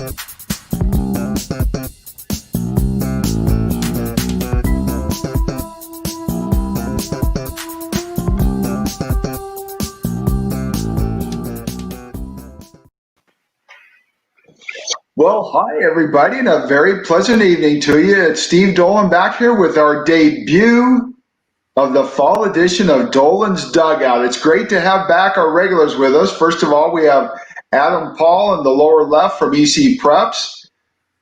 Well, hi, everybody, and a very pleasant evening to you. It's Steve Dolan back here with our debut of the fall edition of Dolan's Dugout. It's great to have back our regulars with us. First of all, we have Adam Paul in the lower left from EC Preps.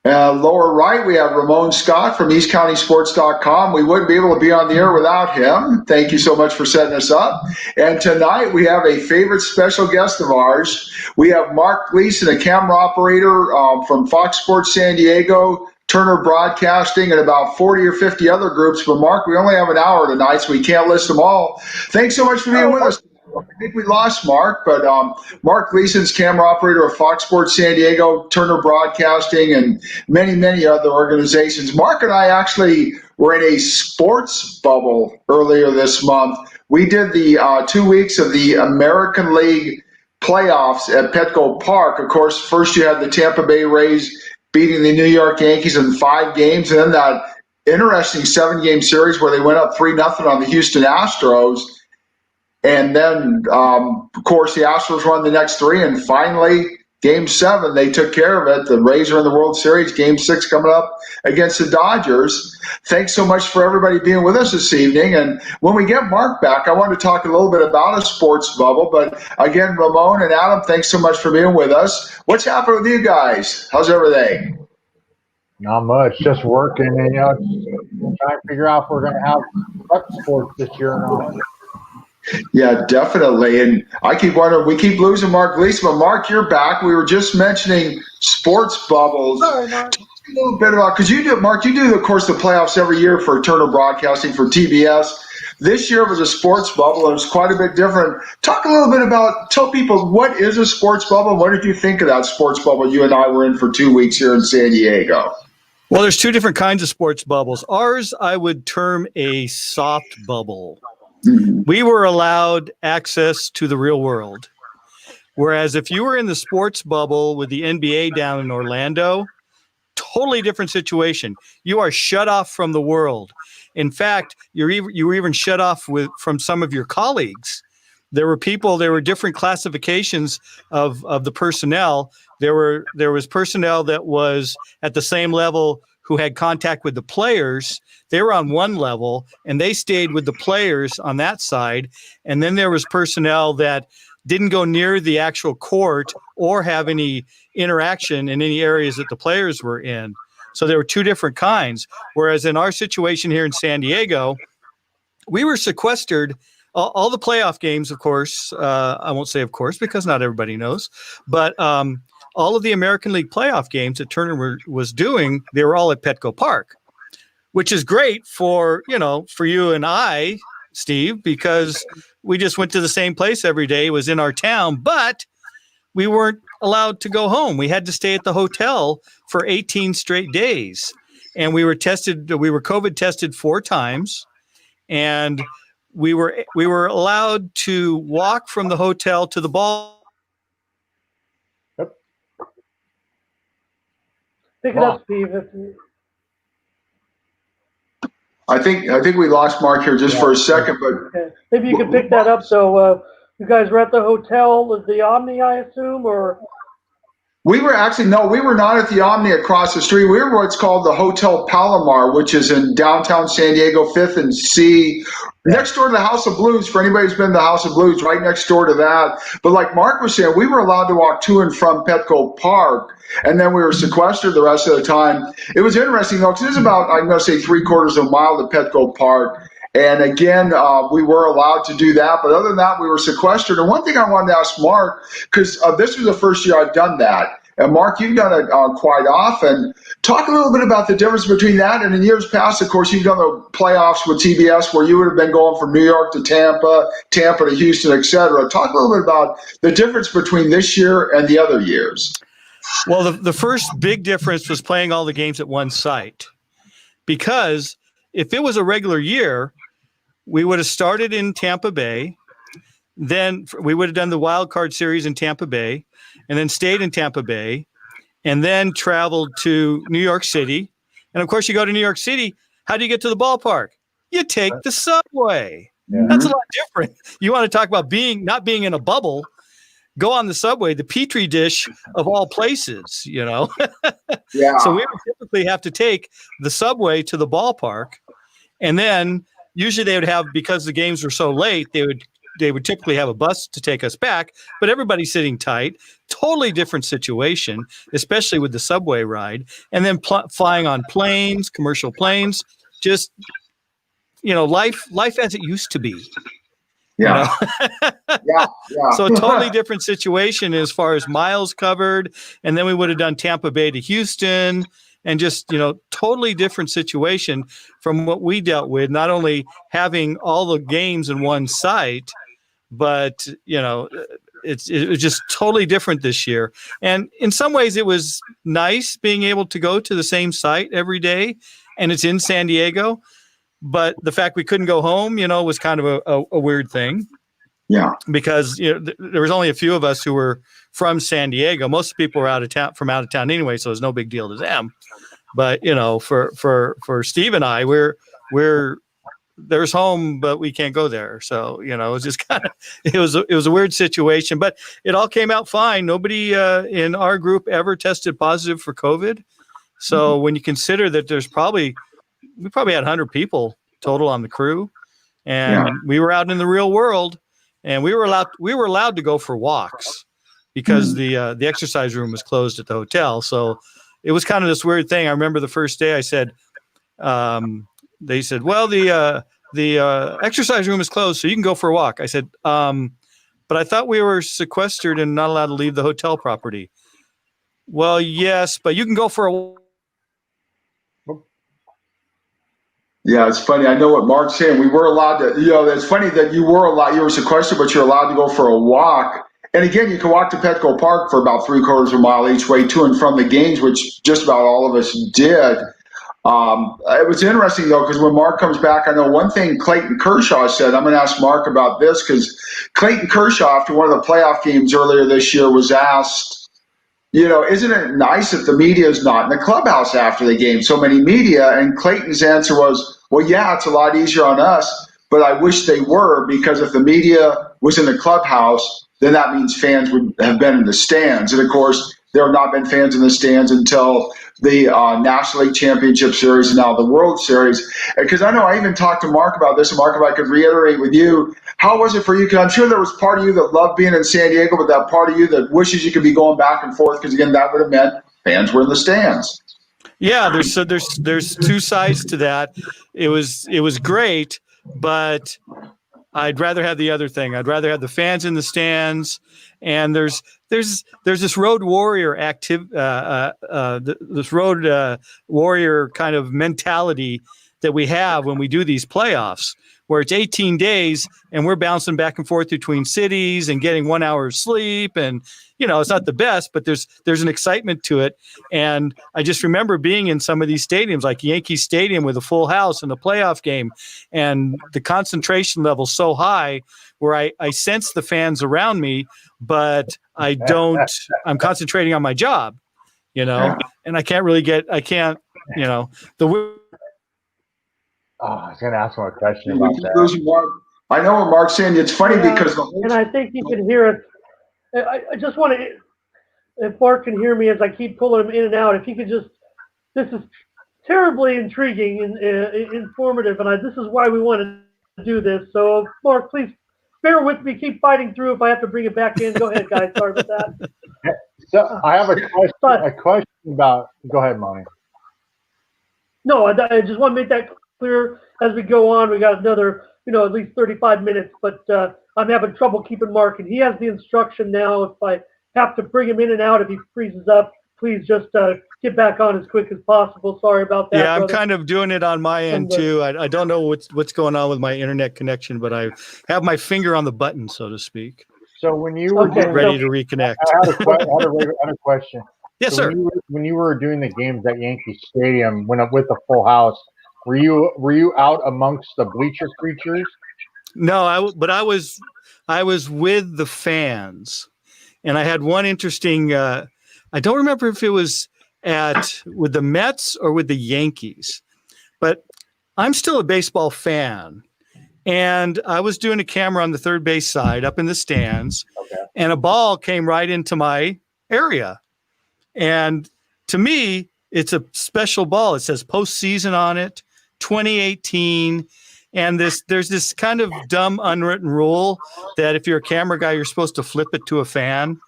Lower right, we have Ramon Scott from EastCountySports.com. We wouldn't be able to be on the air without him. Thank you so much for setting us up. And tonight we have a favorite special guest of ours. We have Mark Gleason, a camera operator from Fox Sports San Diego, Turner Broadcasting, and about 40 or 50 other groups. But Mark, we only have an hour tonight, so we can't list them all. Thanks so much for being with us. I think we lost Mark, but Mark Gleason's camera operator of Fox Sports San Diego, Turner Broadcasting, and many, many other organizations. Mark and I actually were in a sports bubble earlier this month. We did the 2 weeks of the American League playoffs at Petco Park. Of course, first you had the Tampa Bay Rays beating the New York Yankees in 5 games, and then that interesting 7-game series where they went up 3-0 on the Houston Astros. And then, of course, the Astros won the next 3, and finally, Game 7, they took care of it. The Rays are in the World Series. Game 6 coming up against the Dodgers. Thanks so much for everybody being with us this evening. And when we get Mark back, I want to talk a little bit about a sports bubble. But again, Ramon and Adam, thanks so much for being with us. What's happening with you guys? How's everything? Not much, just working and trying to figure out if we're going to have rec sports this year or not. Yeah, definitely. And I keep wondering, we keep losing Mark Gleason, but Mark, you're back. We were just mentioning sports bubbles. Sorry, Mark. Talk a little bit about, because you do, Mark, you do, of course, the playoffs every year for Turner Broadcasting for TBS. This year was a sports bubble, and it was quite a bit different. Talk a little bit about, tell people, what is a sports bubble? What did you think of that sports bubble you and I were in for 2 weeks here in San Diego? Well, there's 2 different kinds of sports bubbles. Ours, I would term a soft bubble. Mm-hmm. We were allowed access to the real world. Whereas if you were in the sports bubble with the NBA down in Orlando, totally different situation. You are shut off from the world. In fact, you were even shut off from some of your colleagues. There were different classifications of the personnel. There was personnel that was at the same level who had contact with the players. They were on one level and they stayed with the players on that side. And then there was personnel that didn't go near the actual court or have any interaction in any areas that the players were in. So there were 2 different kinds. Whereas in our situation here in San Diego, we were sequestered. All the playoff games, of course, I won't say of course because not everybody knows, but all of the American League playoff games that Turner was doing, they were all at Petco Park, which is great for you and I, Steve, because we just went to the same place every day. It was in our town, but we weren't allowed to go home. We had to stay at the hotel for 18 straight days. And we were COVID tested 4 times. And we were allowed to walk from the hotel to the ball. Pick it up, Steve. I think we lost Mark here just for a second, but Okay. Maybe you can pick that up. So you guys were at the hotel, the Omni, I assume, or? We were not at the Omni across the street. We were what's called the Hotel Palomar, which is in downtown San Diego, 5th and C, next door to the House of Blues. For anybody who's been to the House of Blues, right next door to that. But like Mark was saying, we were allowed to walk to and from Petco Park, and then we were sequestered the rest of the time. It was interesting, though, because it was about, I'm going to say, 3/4 of a mile to Petco Park. And again, we were allowed to do that. But other than that, we were sequestered. And one thing I wanted to ask Mark, because this was the first year I've done that. And Mark, you've done it quite often. Talk a little bit about the difference between that and in years past. Of course, you've done the playoffs with TBS where you would have been going from New York to Tampa to Houston, et cetera. Talk a little bit about the difference between this year and the other years. Well, the first big difference was playing all the games at one site. Because if it was a regular year, we would have started in Tampa Bay. Then we would have done the wild card series in Tampa Bay and then stayed in Tampa Bay. and then traveled to New York City. And of course, you go to New York City. How do you get to the ballpark? You take the subway. Yeah. That's a lot different. You want to talk about not being in a bubble? Go on the subway, the petri dish of all places, Yeah. So we would typically have to take the subway to the ballpark, and then usually they would have, because the games were so late, they would typically have a bus to take us back, but everybody's sitting tight. Totally different situation, especially with the subway ride, and then flying on planes, commercial planes. Just life as it used to be. Yeah. Yeah. So a totally different situation as far as miles covered. And then we would have done Tampa Bay to Houston, and just, totally different situation from what we dealt with, not only having all the games in one site, but, it was just totally different this year. And in some ways it was nice being able to go to the same site every day, and it's in San Diego. But the fact we couldn't go home, was kind of a weird thing. Yeah. Because there was only a few of us who were from San Diego. Most people were from out of town anyway, so it was no big deal to them. But for Steve and I, we're there's home, but we can't go there. So it was just it was a weird situation. But it all came out fine. Nobody in our group ever tested positive for COVID. So when you consider that we probably had 100 people total on the crew, and we were out in the real world, and we were allowed to go for walks because the exercise room was closed at the hotel. So it was kind of this weird thing. I remember the first day I said, they said, well, the exercise room is closed, so you can go for a walk. I said, but I thought we were sequestered and not allowed to leave the hotel property. Well, yes, but you can go for a walk. Yeah, it's funny. I know what Mark's saying. We were allowed to, it's funny that you were sequestered, but you're allowed to go for a walk. And again, you can walk to Petco Park for about 3/4 of a mile each way to and from the games, which just about all of us did. It was interesting, though, because when Mark comes back, I know one thing Clayton Kershaw said. I'm going to ask Mark about this, because Clayton Kershaw, after one of the playoff games earlier this year, was asked, isn't it nice if the media is not in the clubhouse after the game? So many media. And Clayton's answer was, well, yeah, it's a lot easier on us, but I wish they were, because if the media was in the clubhouse, then that means fans would have been in the stands. And of course, there have not been fans in the stands until the National League Championship Series and now the World Series. Because I know I even talked to Mark about this. And Mark, if I could reiterate with you, how was it for you? Because I'm sure there was part of you that loved being in San Diego, but that part of you that wishes you could be going back and forth, because again, that would have meant fans were in the stands. Yeah, there's two sides to that. It was great, but I'd rather have the other thing. I'd rather have the fans in the stands. And there's this road warrior this road warrior kind of mentality that we have when we do these playoffs, where it's 18 days and we're bouncing back and forth between cities and getting 1 hour of sleep. And, it's not the best, but there's an excitement to it. And I just remember being in some of these stadiums, like Yankee Stadium with a full house in a playoff game, and the concentration level so high where I sense the fans around me, but I'm concentrating on my job, and I can't really the I was going to ask him a question about that. I know what Mark's saying. It's funny because and I think you can hear it. I just want to, if Mark can hear me as I keep pulling him in and out, if he could just, this is terribly intriguing and informative, and this is why we want to do this. So, Mark, please bear with me. Keep fighting through. If I have to bring it back in, go ahead, guys. Sorry about that. So I have a question about. Go ahead, Monty. No, I just want to make that clear as we go on. We got another, at least 35 minutes, but I'm having trouble keeping Mark, and he has the instruction now. If I have to bring him in and out, if he freezes up, please just get back on as quick as possible. Sorry about that. Yeah, brother. I'm kind of doing it on my end too. I don't know what's going on with my internet connection, but I have my finger on the button, so to speak. So when you were ready to reconnect, I had a question. Yes, so sir. When you were doing the games at Yankee Stadium, when with the full house, were you out amongst the bleacher creatures? No, I was with the fans, and I had one interesting I don't remember if it was with the Mets or with the Yankees, but I'm still a baseball fan. And I was doing a camera on the third base side up in the stands, and a ball came right into my area. And to me, it's a special ball. It says postseason on it, 2018. And there's this kind of dumb unwritten rule that if you're a camera guy, you're supposed to flip it to a fan.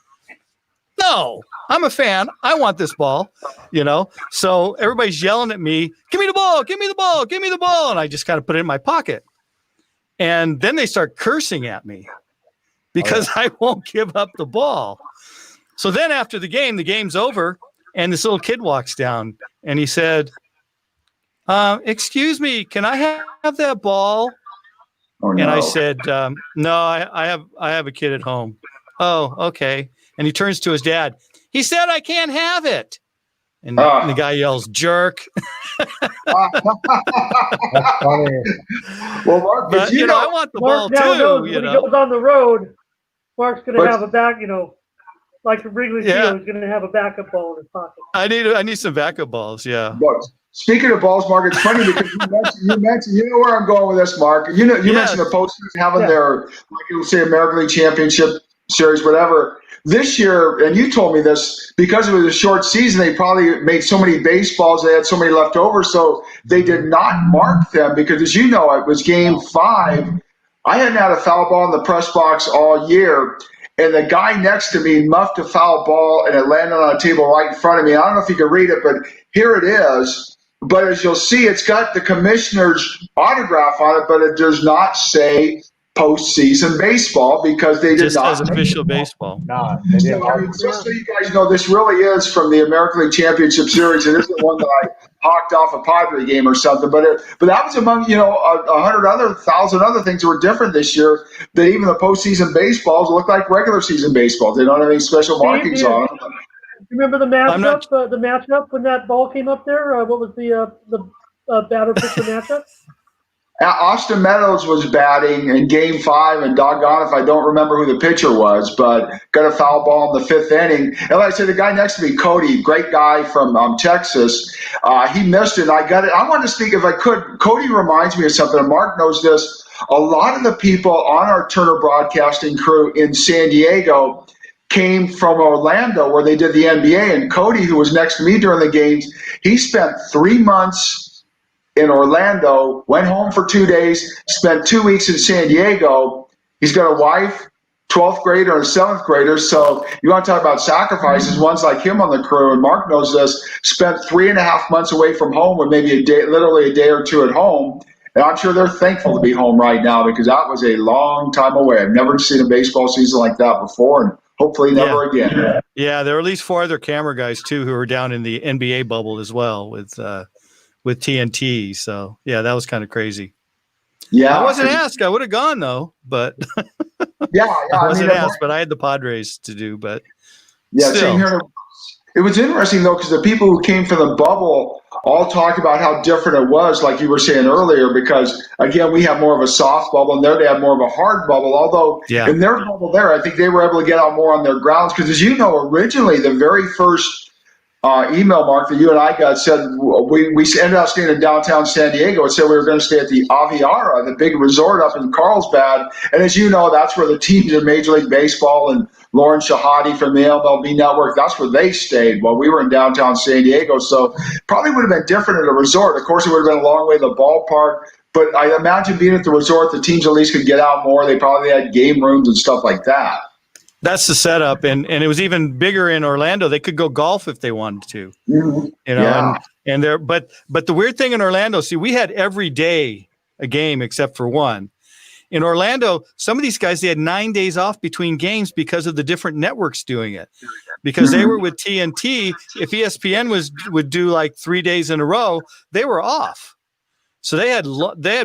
No, I'm a fan. I want this ball, So everybody's yelling at me, give me the ball, give me the ball, give me the ball. And I just kind of put it in my pocket. And then they start cursing at me because I won't give up the ball. So then after the game's over, and this little kid walks down and he said, excuse me, can I have that ball? Oh, no. And I said, no, I have a kid at home. Oh, okay. And he turns to his dad. He said, I can't have it. And the guy yells, jerk. That's funny. Well, Mark, but, I want the ball Mark now too. knows when he goes on the road, Mark's going to have a back, like the Wrigley Field, he's going to have a backup ball in his pocket. I need some backup balls, yeah. But speaking of balls, Mark, it's funny because you mentioned, you know where I'm going with this, Mark. You mentioned the posters having their, like you would say, American League Championship Series, whatever. This year, and you told me this, because it was a short season, they probably made so many baseballs, they had so many left over, so they did not mark them because, as you know, it was Game 5. I hadn't had a foul ball in the press box all year, and the guy next to me muffed a foul ball, and it landed on a table right in front of me. I don't know if you can read it, but here it is. But as you'll see, it's got the commissioner's autograph on it, but it does not say postseason baseball because they did just not. Just as official baseball. No, Just so you guys know, this really is from the American League Championship Series. It isn't one that I hawked off a Padre game or something, but that was among 1,000 other things that were different this year. That even the postseason baseballs look like regular season baseballs. They don't have any special markings on them. Remember the matchup? The matchup when that ball came up there. What was the batter pitcher matchup? Austin Meadows was batting in Game 5, and doggone if I don't remember who the pitcher was, but got a foul ball in the 5th inning. And like I said, the guy next to me, Cody, great guy from Texas, he missed it, and I got it. I wanted to speak, if I could. Cody reminds me of something, and Mark knows this. A lot of the people on our Turner Broadcasting crew in San Diego came from Orlando, where they did the NBA, and Cody, who was next to me during the games, he spent 3 months in Orlando, went home for 2 days, spent 2 weeks in San Diego. He's got a wife, 12th grader and a 7th grader. So you want to talk about sacrifices, ones like him on the crew, and Mark knows this, spent 3.5 months away from home with maybe literally a day or two at home. And I'm sure they're thankful to be home right now because that was a long time away. I've never seen a baseball season like that before, and hopefully never again. Yeah, there were at least 4 other camera guys, too, who were down in the NBA bubble as well with TNT. So, yeah, that was kind of crazy. Yeah. I wasn't asked. I would have gone, though. But I wasn't asked, but I had the Padres to do. But still. Same here. It was interesting, though, because the people who came from the bubble all talked about how different it was, like you were saying earlier, because, again, we have more of a soft bubble, and there they have more of a hard bubble. Although in their bubble there, I think they were able to get out more on their grounds because, as you know, originally the very first email, Mark, that you and I got said we ended up staying in downtown San Diego and said we were going to stay at the Aviara, the big resort up in Carlsbad. And as you know, that's where the teams in Major League Baseball and Lauren Shahadi from the MLB Network, that's where they stayed while we were in downtown San Diego. So probably would have been different at a resort. Of course, it would have been a long way to the ballpark. But I imagine being at the resort, the teams at least could get out more. They probably had game rooms and stuff like that. That's the setup, and it was even bigger in Orlando. They could go golf if they wanted to, and there. But the weird thing in Orlando, see, we had every day a game except for one. In Orlando, some of these guys, they had 9 days off between games because of the different networks doing it. Because they were with TNT, if ESPN would do like 3 days in a row, they were off. So they had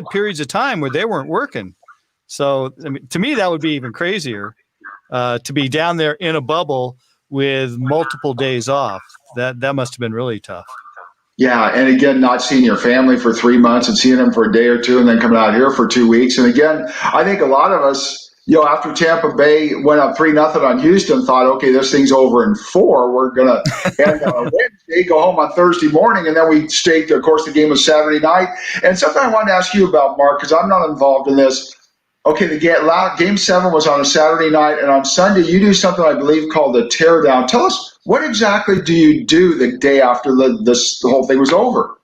periods of time where they weren't working. So I mean, to me, that would be even crazier. To be down there in a bubble with multiple days off, that must have been really tough. Yeah, and again, not seeing your family for 3 months and seeing them for a day or two and then coming out here for 2 weeks. And again, I think a lot of us, after Tampa Bay went up 3-0 on Houston, thought, okay, this thing's over in 4. We're going to end on a Wednesday, go home on Thursday morning, and then we stayed. Of course, the game was Saturday night. And something I wanted to ask you about, Mark, because I'm not involved in this. Okay, the game 7 was on a Saturday night, and on Sunday you do something I believe called the teardown. Tell us, what exactly do you do the day after the whole thing was over?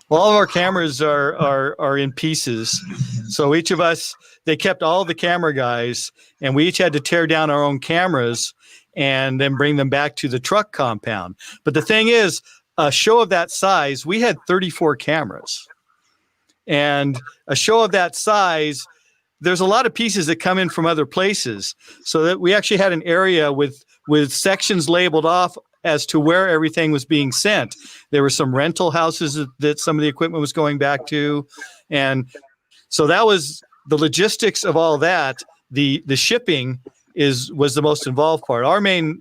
Well, all of our cameras are in pieces. So each of us, they kept all the camera guys, and we each had to tear down our own cameras and then bring them back to the truck compound. But the thing is, a show of that size, we had 34 cameras. And a show of that size, there's a lot of pieces that come in from other places. So that we actually had an area with sections labeled off as to where everything was being sent. There were some rental houses that some of the equipment was going back to. And so that was the logistics of all that. The shipping was the most involved part. Our main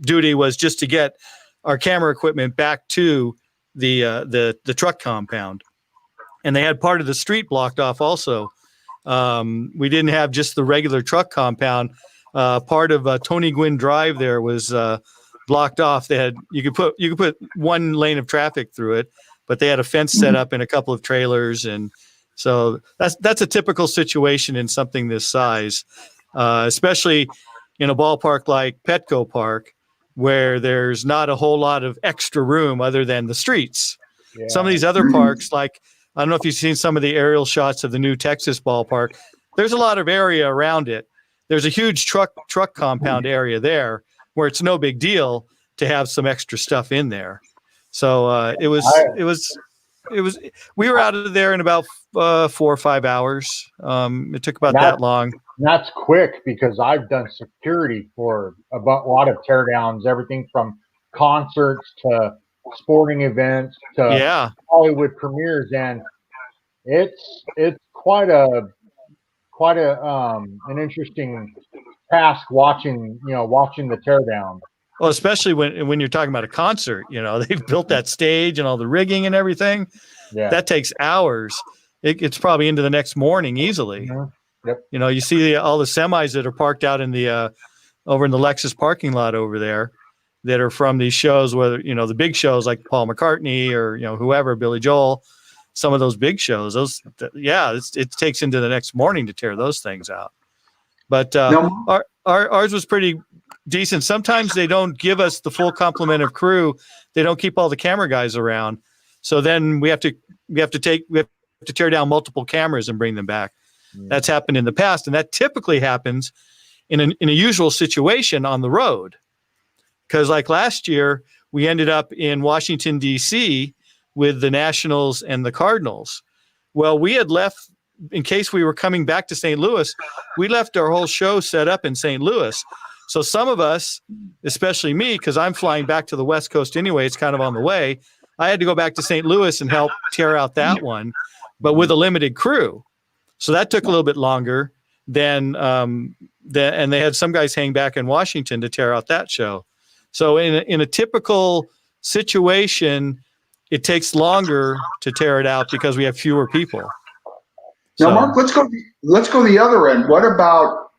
duty was just to get our camera equipment back to the truck compound. And they had part of the street blocked off also. We didn't have just the regular truck compound. Part of Tony Gwynn Drive there was blocked off. They had you could put one lane of traffic through it, but they had a fence set up in a couple of trailers, and so that's a typical situation in something this size, especially in a ballpark like Petco Park, where there's not a whole lot of extra room other than the streets. Yeah. Some of these other parks, like I don't know if you've seen some of the aerial shots of the new Texas ballpark. There's a lot of area around it. There's a huge truck compound area there where it's no big deal to have some extra stuff in there. So it was we were out of there in about 4 or 5 hours. It took about that long. That's quick because I've done security for a lot of teardowns, everything from concerts to sporting events to Hollywood premieres, and it's quite an interesting task watching the teardown. Well, especially when you're talking about a concert, they've built that stage and all the rigging and everything. Yeah. That takes hours. It's probably into the next morning easily. Mm-hmm. Yep. You see all the semis that are parked out in the over in the Lexus parking lot over there that are from these shows, whether the big shows like Paul McCartney or whoever, Billy Joel. Some of those big shows, it takes into the next morning to tear those things out. But ours was pretty decent. Sometimes they don't give us the full complement of crew. They don't keep all the camera guys around. So then we have to tear down multiple cameras and bring them back. Mm. That's happened in the past, and that typically happens in a usual situation on the road. Because like last year, we ended up in Washington, D.C., with the Nationals and the Cardinals. Well, we had left, in case we were coming back to St. Louis, we left our whole show set up in St. Louis. So some of us, especially me, because I'm flying back to the West Coast anyway, it's kind of on the way, I had to go back to St. Louis and help tear out that one, but with a limited crew. So that took a little bit longer than, and they had some guys hang back in Washington to tear out that show. So in a typical situation, it takes longer to tear it out because we have fewer people. Now, Mark, let's go the other end. What about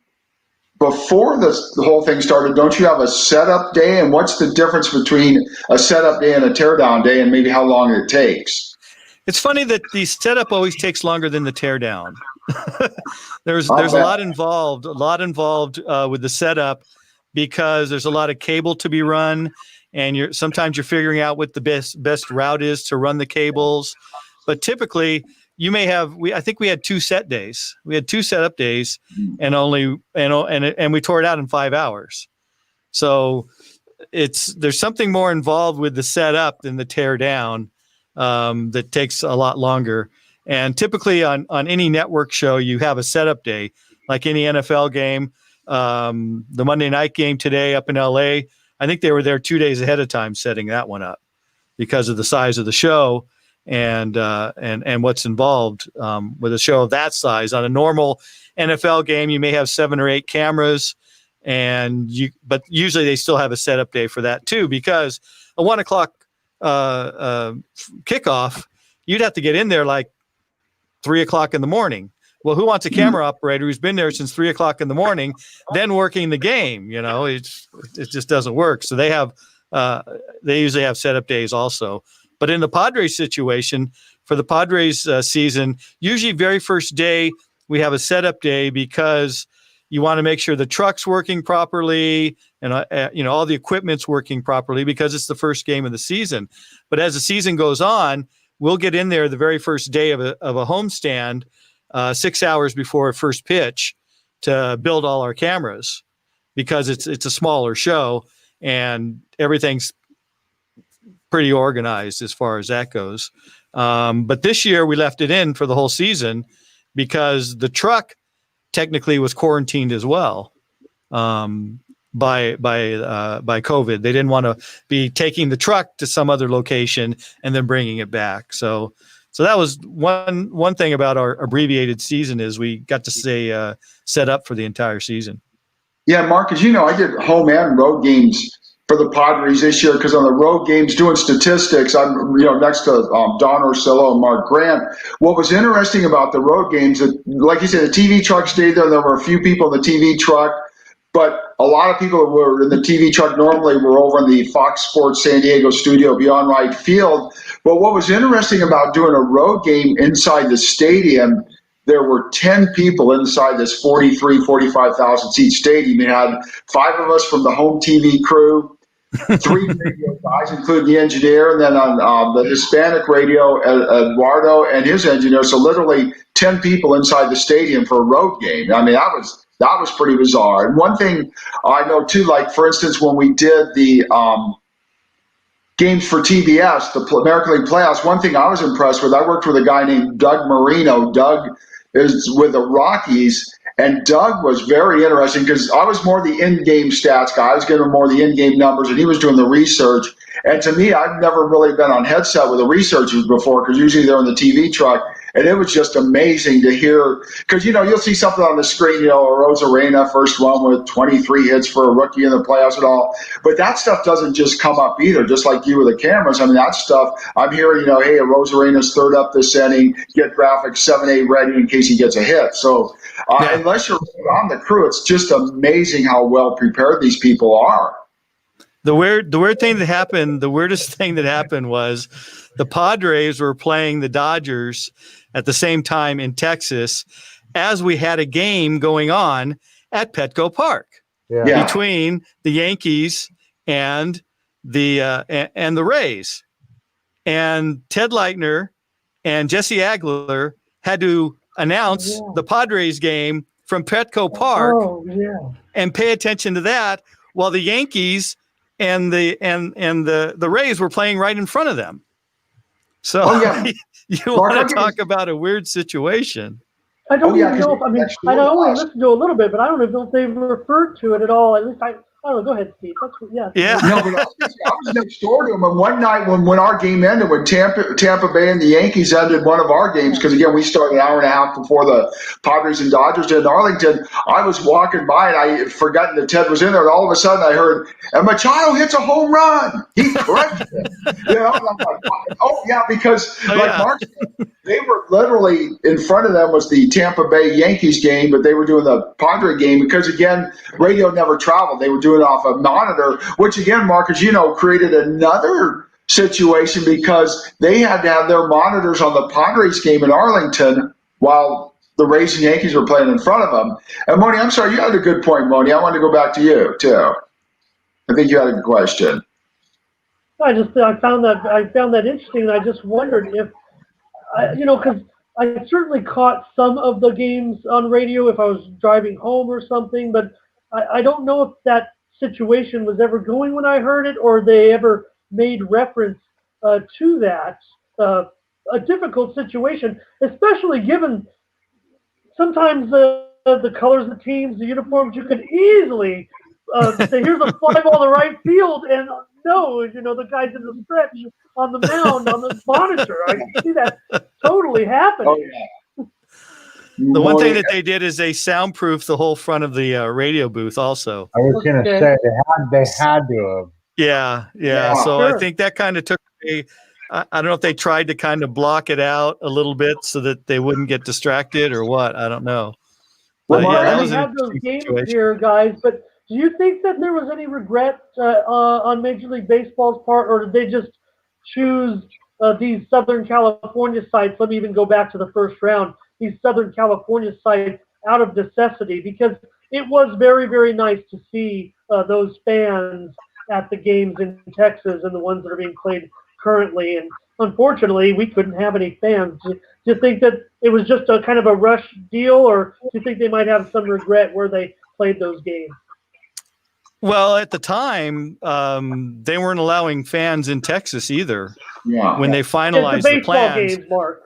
before the whole thing started? Don't you have a setup day? And what's the difference between a setup day and a teardown day, and maybe how long it takes? It's funny that the setup always takes longer than the teardown. There's a lot involved with the setup because there's a lot of cable to be run. And sometimes you're figuring out what the best route is to run the cables, but typically you may have. I think we had 2 set days. We had 2 setup days, and we tore it out in 5 hours. So there's something more involved with the setup than the tear down that takes a lot longer. And typically on any network show, you have a setup day, like any NFL game. The Monday night game today up in LA. I think they were there 2 days ahead of time setting that one up because of the size of the show and what's involved with a show of that size. On a normal NFL game, you may have 7 or 8 cameras, but usually they still have a setup day for that too, because a 1 o'clock kickoff, you'd have to get in there like 3 o'clock in the morning. Well, who wants a camera operator who's been there since 3 o'clock in the morning, then working the game? It just doesn't work. So they usually have setup days also. But in the Padres situation, for the Padres season, usually very first day we have a setup day because you want to make sure the truck's working properly and all the equipment's working properly because it's the first game of the season. But as the season goes on, we'll get in there the very first day of a homestand 6 hours before first pitch to build all our cameras because it's a smaller show and everything's pretty organized as far as that goes. But this year we left it in for the whole season because the truck technically was quarantined as well by COVID. They didn't want to be taking the truck to some other location and then bringing it back. So that was one thing about our abbreviated season is we got to stay set up for the entire season. Yeah, Mark, as you know, I did home and road games for the Padres this year because on the road games, doing statistics, I'm next to Don Orsillo and Mark Grant. What was interesting about the road games, like you said, the TV truck stayed there. There were a few people in the TV truck, but a lot of people who were in the TV truck normally were over in the Fox Sports San Diego studio beyond right field. But what was interesting about doing a road game inside the stadium, there were 10 people inside this 45,000 seat stadium. You had 5 of us from the home TV crew, 3 radio guys, including the engineer, and then on the Hispanic radio, Eduardo and his engineer. So literally 10 people inside the stadium for a road game. I mean, that was pretty bizarre. And one thing I know too, like for instance, when we did the games for TBS, the American League playoffs, one thing I was impressed with, I worked with a guy named Doug Marino. Doug is with the Rockies, and Doug was very interesting because I was more the in-game stats guy. I was giving him more the in-game numbers, and he was doing the research. And to me, I've never really been on headset with the researchers before because usually they're in the TV truck. And it was just amazing to hear because, you'll see something on the screen, Rosarena, first one with 23 hits for a rookie in the playoffs and all. But that stuff doesn't just come up either, just like you with the cameras. I mean, that stuff, I'm hearing, hey, Rosarena's third up this inning, get graphics 7-8 ready in case he gets a hit. So unless you're on the crew, it's just amazing how well prepared these people are. The weirdest thing that happened was the Padres were playing the Dodgers at the same time in Texas as we had a game going on at Petco Park between the Yankees and the Rays. And Ted Leitner and Jesse Agler had to announce the Padres game from Petco Park and pay attention to that while the Yankees and the Rays were playing right in front of them. So you want to talk about a weird situation. I don't even know I only listened to a little bit, but I don't even know if they've referred to it at all. At least I don't know. Go ahead, Steve. Yeah. No, but I was next door to him, and one night when our game ended, when Tampa Bay and the Yankees ended one of our games, because again we started an hour and a half before the Padres and Dodgers did in Arlington. I was walking by and I had forgotten that Ted was in there, and all of a sudden I heard, and Machado hits a home run. He crushed it. And I'm like, because Mark said, they were literally in front of them was the Tampa Bay Yankees game, but they were doing the Padre game because, again, radio never traveled. They were doing it off a monitor, which, again, Mark, as you know, created another situation because they had to have their monitors on the Padres game in Arlington while the Rays and Yankees were playing in front of them. And, Moni, I'm sorry, you had a good point, Moni. I wanted to go back to you, too. I think you had a good question. I found that interesting, and I just wondered if, because I certainly caught some of the games on radio if I was driving home or something, but I don't know if that situation was ever going when I heard it or they ever made reference to that. A difficult situation, especially given sometimes the colors of the teams, the uniforms, you could easily say, here's a fly ball to right field, and no, the guy did the stretch on the mound on the monitor. I can see that totally happening. The one thing that they did is they soundproofed the whole front of the radio booth also. I was going to say they had to have. Yeah. So sure. I think that kind of took away I don't know if they tried to kind of block it out a little bit so that they wouldn't get distracted or what. I don't know. Well, But Mark, that we was have those games here, guys. But do you think that there was any regret on Major League Baseball's part, or did they just choose these Southern California sites? Let me even go back to the first round. These Southern California sites out of necessity, because it was very, very nice to see those fans at the games in Texas and the ones that are being played currently. And unfortunately, we couldn't have any fans. Do you think that it was just a kind of a rush deal, or do you think they might have some regret where they played those games? Well, at the time, they weren't allowing fans in Texas either. Yeah. When they finalized the the baseball plans. games, Mark.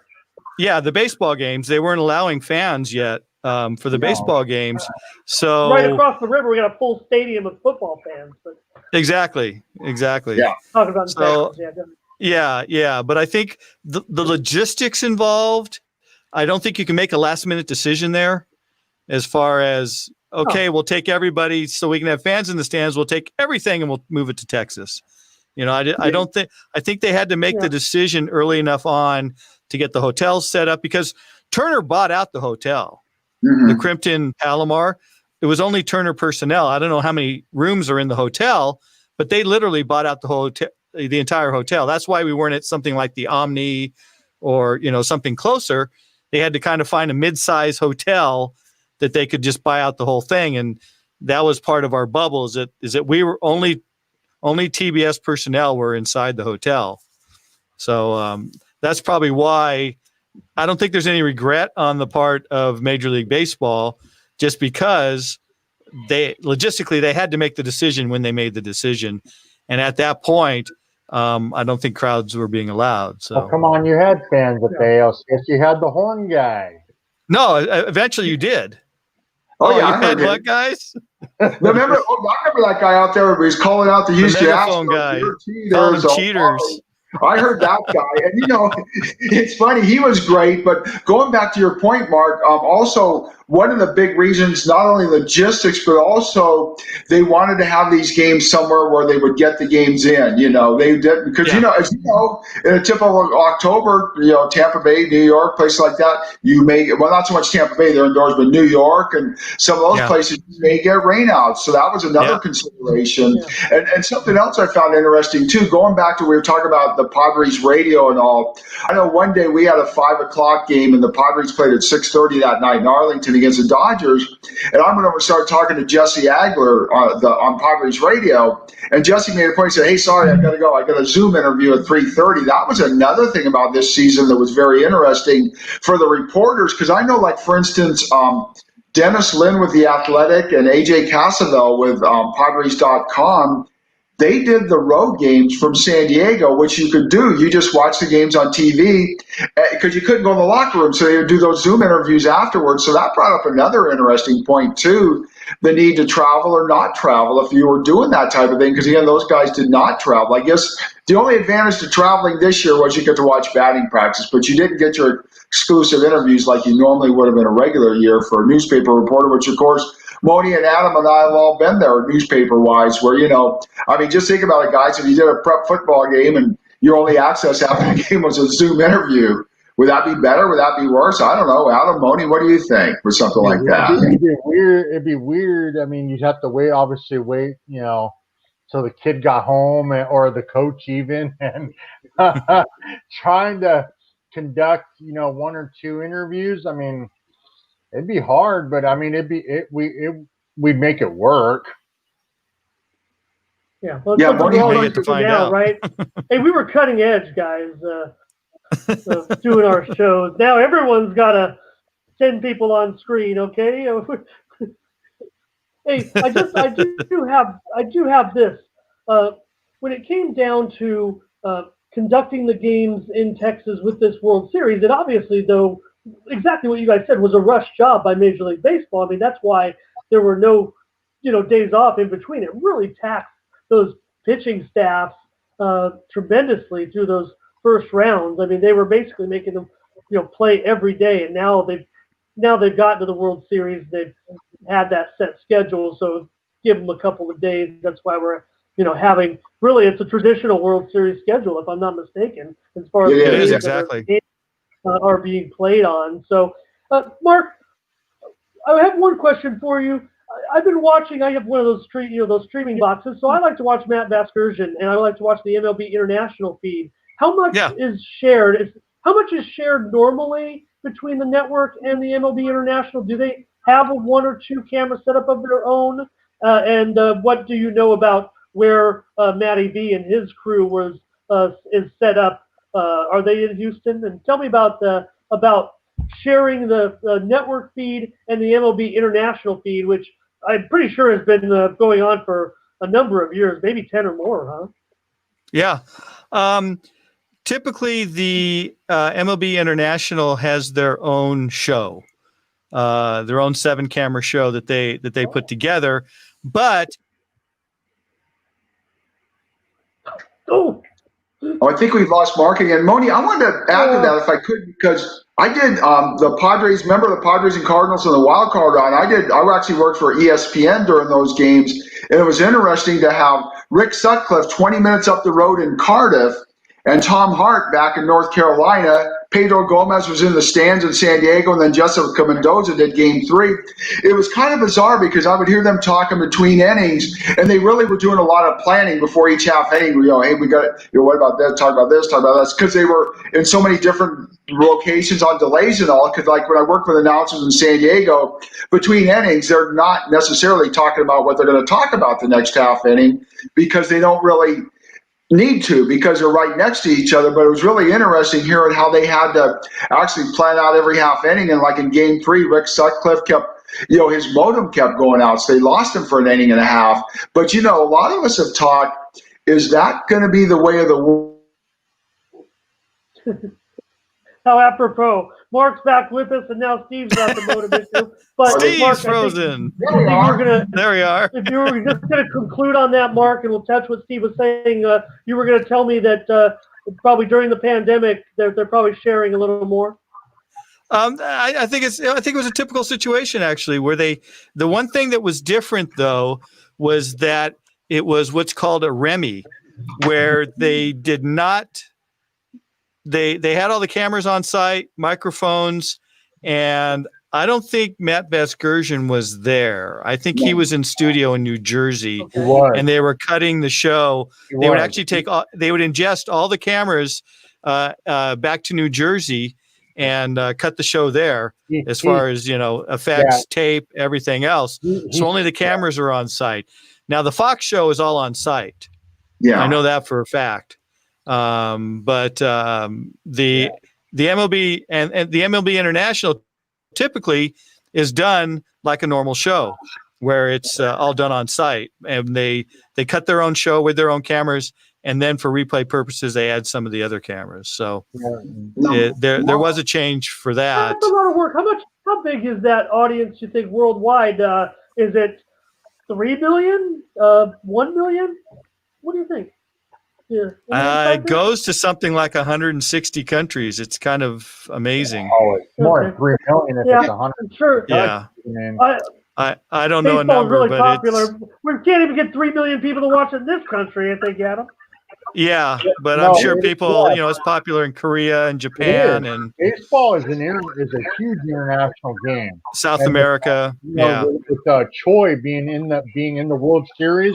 Yeah, the baseball games, they weren't allowing fans yet for the baseball games. So right across the river, we got a full stadium of football fans. But exactly. Yeah. Talking about So, Texas, yeah. But I think the logistics involved, I don't think you can make a last minute decision there as far as, okay, we'll take everybody so we can have fans in the stands. We'll take everything and we'll move it to Texas. I think they had to make the decision early enough on to get the hotels set up, because Turner bought out the hotel, the Crimpton Palomar. It was only Turner personnel. I don't know how many rooms are in the hotel, but they literally bought out the whole the entire hotel. That's why we weren't at something like the Omni or, something closer. They had to kind of find a mid-size hotel that they could just buy out the whole thing. And that was part of our bubble, is that we were only TBS personnel were inside the hotel. So that's probably why I don't think there's any regret on the part of Major League Baseball, just because they had to make the decision when they made the decision. And at that point, I don't think crowds were being allowed. So come on, you had fans at the ALCS. You had the horn guy. No, eventually you did. Oh, yeah, you had what, guys? Remember that guy out there who was calling out the Houston megaphone guy, calling them cheaters. I heard that guy, and it's funny. He was great, but going back to your point, Mark, also one of the big reasons, not only logistics, but also they wanted to have these games somewhere where they would get the games in. They did, because as you know, in a typical October, Tampa Bay, New York, places like that, not so much Tampa Bay, they're indoors, but New York and some of those places may get rainouts. So that was another consideration. Yeah. And something else I found interesting too, going back to we were talking about the Padres radio and all. I know one day we had a 5:00 game and the Padres played at 6:30 that night in Arlington against the Dodgers. And I went over and started talking to Jesse Agler on Padres radio. And Jesse made a point and said, "Hey, sorry, I got to go. I got a Zoom interview at 3:30. That was another thing about this season that was very interesting for the reporters. Because I know, like, for instance, Dennis Lynn with The Athletic and AJ Cassavell with Padres.com, they did the road games from San Diego, which you could do. You just watch the games on TV because you couldn't go in the locker room. So they would do those Zoom interviews afterwards. So that brought up another interesting point, too, the need to travel or not travel if you were doing that type of thing. Because, again, those guys did not travel. I guess the only advantage to traveling this year was you get to watch batting practice, but you didn't get your exclusive interviews like you normally would have in a regular year for a newspaper reporter, which, of course, Moni and Adam and I have all been there newspaper-wise where, just think about it, guys. If you did a prep football game and your only access after the game was a Zoom interview, would that be better? Would that be worse? I don't know. Adam, Moni, what do you think for something like that? It'd be weird. I mean, you'd have to wait till the kid got home or the coach even, and trying to conduct, one or two interviews. I mean, it'd be hard, but I mean, we'd make it work. Yeah, well, we're to find out, right? Hey, we were cutting edge, guys, doing our shows. Now everyone's got to send people on screen, okay? Hey, I do have this. When it came down to conducting the games in Texas with this World Series, it obviously, though, exactly what you guys said, was a rush job by Major League Baseball. I mean, that's why there were no, days off in between. It really taxed those pitching staffs tremendously through those first rounds. I mean, they were basically making them, play every day, and now they've gotten to the World Series. They've had that set schedule, so give them a couple of days. That's why we're having really it's a traditional World Series schedule, if I'm not mistaken, as far as it is exactly are being played on. So, Mark, I have one question for you. I've been watching. I have one of those those streaming boxes, so I like to watch Matt Vasgersian, and I like to watch the MLB International feed. How much is shared? How much is shared normally between the network and the MLB International? Do they have a 1 or 2 camera setup of their own? And what do you know about where Matty V and his crew is set up? Are they in Houston? And tell me about sharing the network feed and the MLB International feed, which I'm pretty sure has been going on for a number of years, maybe 10 or more, huh? Yeah. Typically, the MLB International has their own show, their own 7-camera show that they put together. But I think we've lost Mark again. Moni, I wanted to add to that if I could, because I did the Padres, remember the Padres and Cardinals in the wild card round. I actually worked for ESPN during those games, and it was interesting to have Rick Sutcliffe 20 minutes up the road in Cardiff and Tom Hart back in North Carolina. Pedro Gomez was in the stands in San Diego, and then Jessica Mendoza did Game 3. It was kind of bizarre because I would hear them talking between innings, and they really were doing a lot of planning before each half inning. Hey, we got what about this? Talk about this. Talk about this, because they were in so many different locations on delays and all. Because like when I worked with announcers in San Diego, between innings, they're not necessarily talking about what they're going to talk about the next half inning because they don't really need to, because they're right next to each other. But it was really interesting hearing how they had to actually plan out every half inning. And like in Game 3, Rick Sutcliffe kept, his modem kept going out, so they lost him for an inning and a half. But a lot of us have talked, is that going to be the way of the world? How apropos. Mark's back with us, and now Steve's got the modem issue. But Steve's Mark, frozen. There we are. If you were just going to conclude on that, Mark, and we'll touch what Steve was saying, you were going to tell me that probably during the pandemic, they're probably sharing a little more. I think it was a typical situation actually, where the one thing that was different though was that it was what's called a REMI, where they did not. They had all the cameras on site, microphones, and I don't think Matt Vasgersian was there. I think he was in studio in New Jersey, and they were cutting the show. They would actually they would ingest all the cameras back to New Jersey and cut the show there, as far as effects, tape, everything else. So only the cameras are on site. Now the Fox show is all on site. Yeah, I know that for a fact. But the MLB and the MLB International typically is done like a normal show, where it's all done on site, and they cut their own show with their own cameras, and then for replay purposes they add some of the other cameras. So there was a change for that. That's a lot of work. How big is that audience, you think, worldwide? Is it 3 million? 1 million? What do you think? Yeah. It goes to something like 160 countries. It's kind of amazing. Oh, it's more than 3 million if it's 100. Sure. Yeah. I don't know a number, really but popular. We can't even get 3 million people to watch it in this country, I think, Adam. Yeah, but I'm sure people, it's popular in Korea and Japan and baseball is a huge international game. South America. With Choi being in the World Series,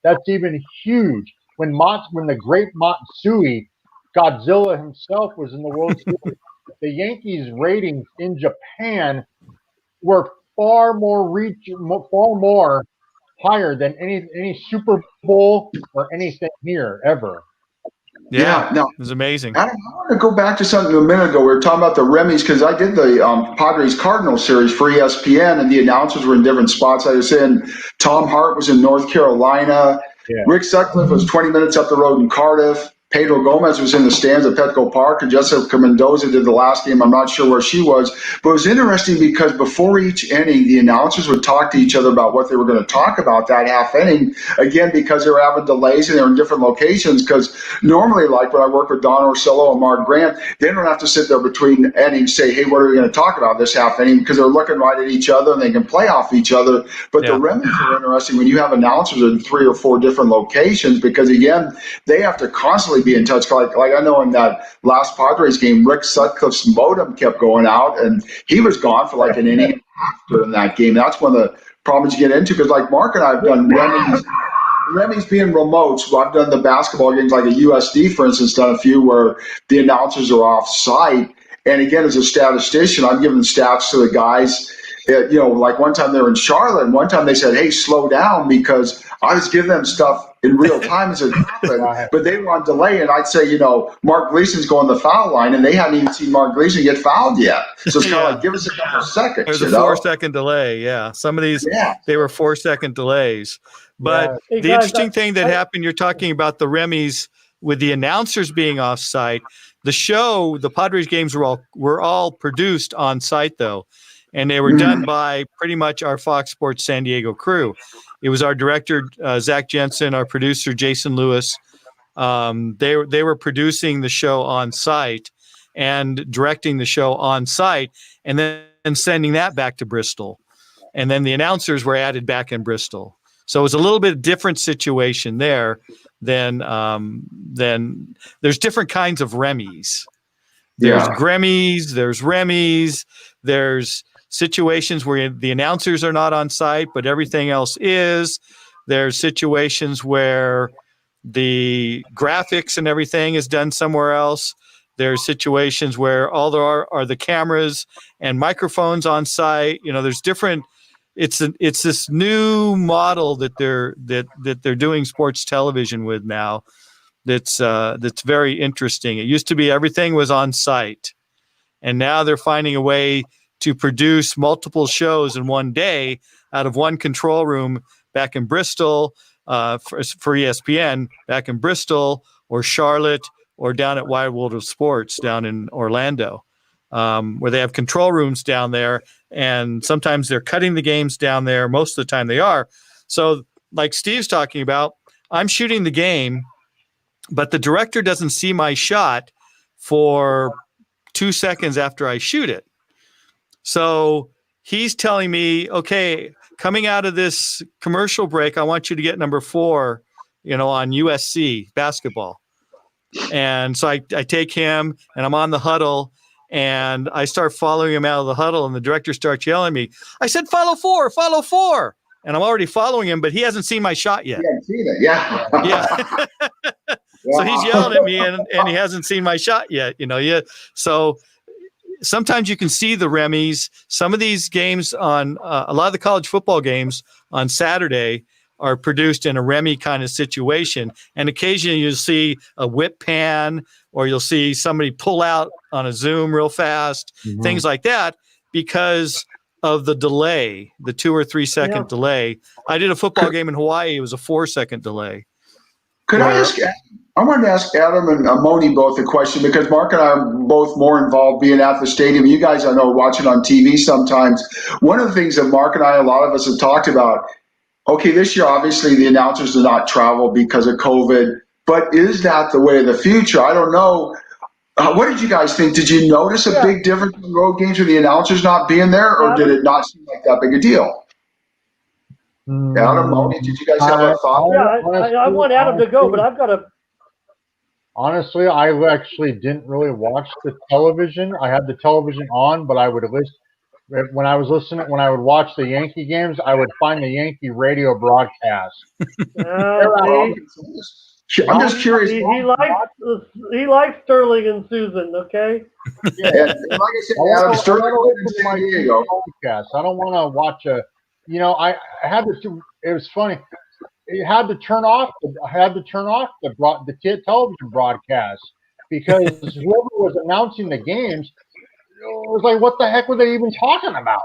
that's even huge. When the great Matsui, Godzilla himself, was in the World Series, the Yankees' ratings in Japan were far more higher than any Super Bowl or anything here ever. Yeah, no, it was amazing. Adam, I want to go back to something a minute ago. We were talking about the Remy's, because I did the Padres Cardinals series for ESPN, and the announcers were in different spots. I was saying Tom Hart was in North Carolina. Yeah. Rick Sutcliffe was 20 minutes up the road in Cardiff. Pedro Gomez was in the stands at Petco Park, and Jessica Mendoza did the last game. I'm not sure where she was, but it was interesting because before each inning, the announcers would talk to each other about what they were going to talk about that half inning. Again, because they were having delays and they were in different locations. Because normally, like when I work with Don Orsillo and Mark Grant, they don't have to sit there between innings say, hey, what are we going to talk about this half inning? Because they're looking right at each other and they can play off each other. But the remedies are interesting when you have announcers in 3 or 4 different locations, because again, they have to constantly be in touch. Like I know in that last Padres game, Rick Sutcliffe's modem kept going out, and he was gone for like an inning and a half during that game. That's one of the problems you get into, because like Mark and I have done Remy's being remote. So I've done the basketball games, like a USD, for instance, done a few where the announcers are off site. And again, as a statistician, I'm giving stats to the guys. Like one time they were in Charlotte, and one time they said, hey, slow down, because I was giving them stuff in real time as it happened, but they were on delay. And I'd say, Mark Gleason's going the foul line, and they hadn't even seen Mark Gleason get fouled yet. So it's kind of like, give us a couple of seconds. There's a 4-second delay. Yeah. Some of these, they were 4-second delays. But the interesting thing that happened, you're talking about the Remy's with the announcers being off site. The show, the Padres games were all produced on site, though. And they were done by pretty much our Fox Sports San Diego crew. It was our director, Zach Jensen, our producer, Jason Lewis. They were producing the show on site and directing the show on site, and then sending that back to Bristol. And then the announcers were added back in Bristol. So it was a little bit different situation there than there's different kinds of Remy's. There's Grammys, there's Remy's, there's situations where the announcers are not on site, but everything else is. There's situations where the graphics and everything is done somewhere else. There's situations where all there are the cameras and microphones on site. There's different. It's this new model that they're doing sports television with now. That's very interesting. It used to be everything was on site, and now they're finding a way to produce multiple shows in one day out of one control room back in Bristol for ESPN, back in Bristol or Charlotte or down at Wide World of Sports down in Orlando, where they have control rooms down there. And sometimes they're cutting the games down there. Most of the time they are. So like Steve's talking about, I'm shooting the game, but the director doesn't see my shot for 2 seconds after I shoot it. So he's telling me, okay, coming out of this commercial break, I want you to get number 4, on USC basketball. And so I take him, and I'm on the huddle, and I start following him out of the huddle, and the director starts yelling at me. I said, follow 4. And I'm already following him, but he hasn't seen my shot yet. He hasn't seen it, yeah. So he's yelling at me, and he hasn't seen my shot yet, So sometimes you can see the Remy's. Some of these games on a lot of the college football games on Saturday are produced in a Remy kind of situation. And occasionally you'll see a whip pan, or you'll see somebody pull out on a Zoom real fast, things like that, because of the delay, the 2 or 3 second delay. I did a football game in Hawaii. It was a 4-second delay. I wanted to ask Adam and Moni both a question, because Mark and I are both more involved being at the stadium. You guys, I know, watch it on TV sometimes. One of the things that Mark and I, a lot of us have talked about, okay, this year, obviously, the announcers did not travel because of COVID, but is that the way of the future? I don't know. What did you guys think? Did you notice a big difference in road games with the announcers not being there, or did it not seem like that big a deal? Adam, Moni, did you guys have a thought? Yeah, I want Adam to go, but I've got to. Honestly, I actually didn't really watch the television. I had the television on, but I would listen. When I would watch the Yankee games, I would find the Yankee radio broadcast. I'm just curious. He likes Sterling and Susan, okay? Yeah, and like I said, Adam, Sterling in San Diego. I don't want to watch I had to. It was funny. You had to turn off the television broadcast, because whoever was announcing the games, it was like, what the heck were they even talking about?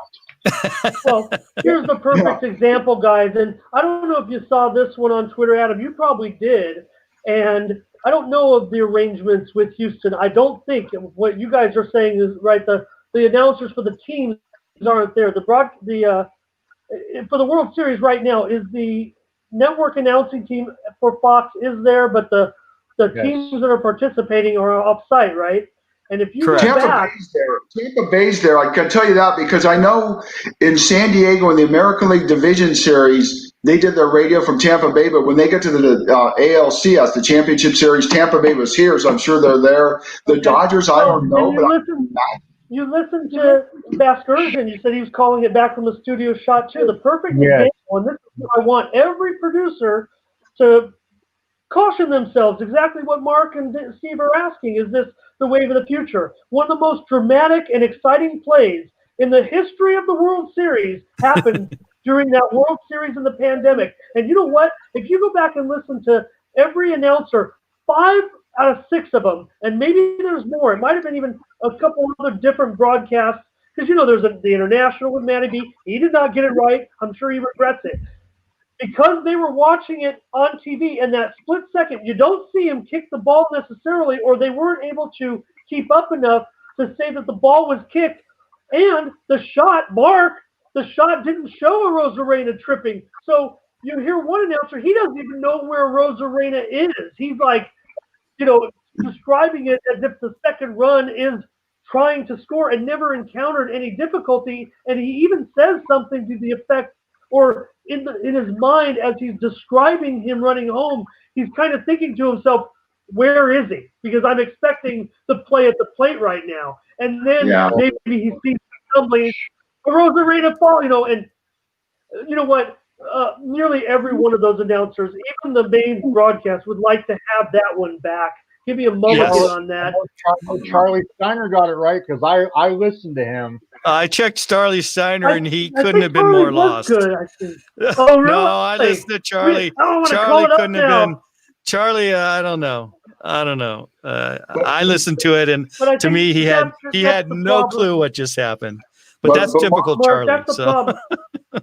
Well, here's the perfect example, guys. And I don't know if you saw this one on Twitter, Adam. You probably did. And I don't know of the arrangements with Houston. I don't think what you guys are saying is right. The announcers for the teams aren't there. For the World Series right now, is the network announcing team for Fox is there, but the teams that are participating are off-site, right? And if you go back, Tampa Bay's there. I can tell you that because I know in San Diego in the American League Division Series, they did their radio from Tampa Bay. But when they get to the ALCS, the Championship Series, Tampa Bay was here, so I'm sure they're there. The Dodgers, I don't know. You listened to Vasgersian. You said he was calling it back from the studio shot too. The perfect example, and this is what I want every producer to caution themselves. Exactly what Mark and Steve are asking. Is this the wave of the future? One of the most dramatic and exciting plays in the history of the World Series happened during that World Series in the pandemic. And you know what? If you go back and listen to every announcer, 5 out of 6 of them, and maybe there's more. It might have been even a couple other different broadcasts, because there's the International with Matty B. He did not get it right. I'm sure he regrets it. Because they were watching it on TV, and that split second, you don't see him kick the ball necessarily, or they weren't able to keep up enough to say that the ball was kicked. And the shot didn't show a Rosarena tripping. So you hear one announcer, he doesn't even know where Rosarena is. He's like, describing it as if the second run is trying to score and never encountered any difficulty. And he even says something to the effect, or in his mind as he's describing him running home, he's kind of thinking to himself, where is he? Because I'm expecting the play at the plate right now. And then maybe he sees stumbling, Rosarena fall, and you know what? Nearly every one of those announcers, even the main broadcast, would like to have that one back. Give me a moment on that. Charlie Steiner got it right because I listened to him. I checked Charlie Steiner and he couldn't have been more lost. Good, I think. Oh, really? No, I listened to Charlie. Charlie couldn't have been. Charlie, I don't know. I listened to it, and to me, he had no clue what just happened. But that's typical Mark, Charlie. That's the problem.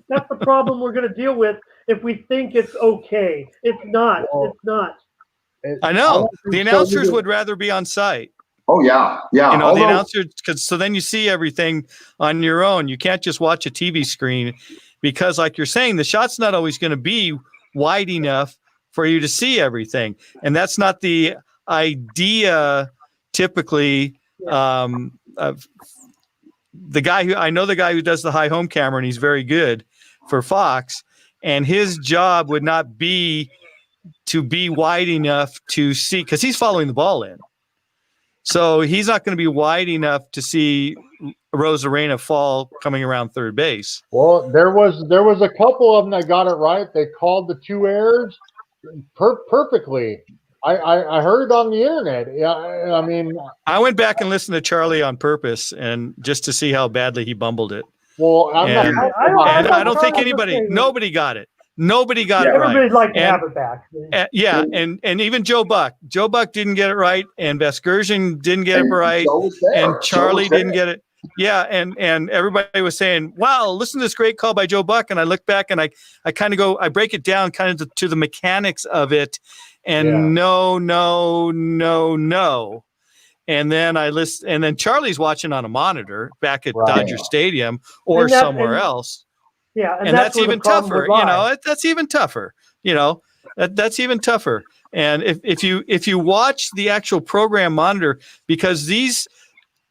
That's the problem we're going to deal with if we think it's okay. It's not. It's not. I know. The announcers would rather be on site. Oh, yeah. The announcers, so then you see everything on your own. You can't just watch a TV screen because, like you're saying, the shot's not always going to be wide enough for you to see everything. And that's not the idea typically of the guy who does the high home camera, and he's very good for Fox, and his job would not be to be wide enough to see, because he's following the ball in. So he's not going to be wide enough to see Rosarena fall coming around third base. Well, there was a couple of them that got it right. They called the 2 errors perfectly. I heard it on the internet. Yeah, I mean, I went back and listened to Charlie on purpose, and just to see how badly he bumbled it. Well, I don't think nobody got it. Nobody got it right. Everybody'd like to have it back. And even Joe Buck. Joe Buck didn't get it right, and Vasgersian didn't get it right, and Charlie didn't get it. Yeah, and everybody was saying, wow, listen to this great call by Joe Buck. And I look back and I kind of I break it down kind of to the mechanics of it. And no. And then and then Charlie's watching on a monitor back at Dodger Stadium or somewhere else. Yeah. And that's even tougher. That's even tougher. That's even tougher. And if you watch the actual program monitor, because these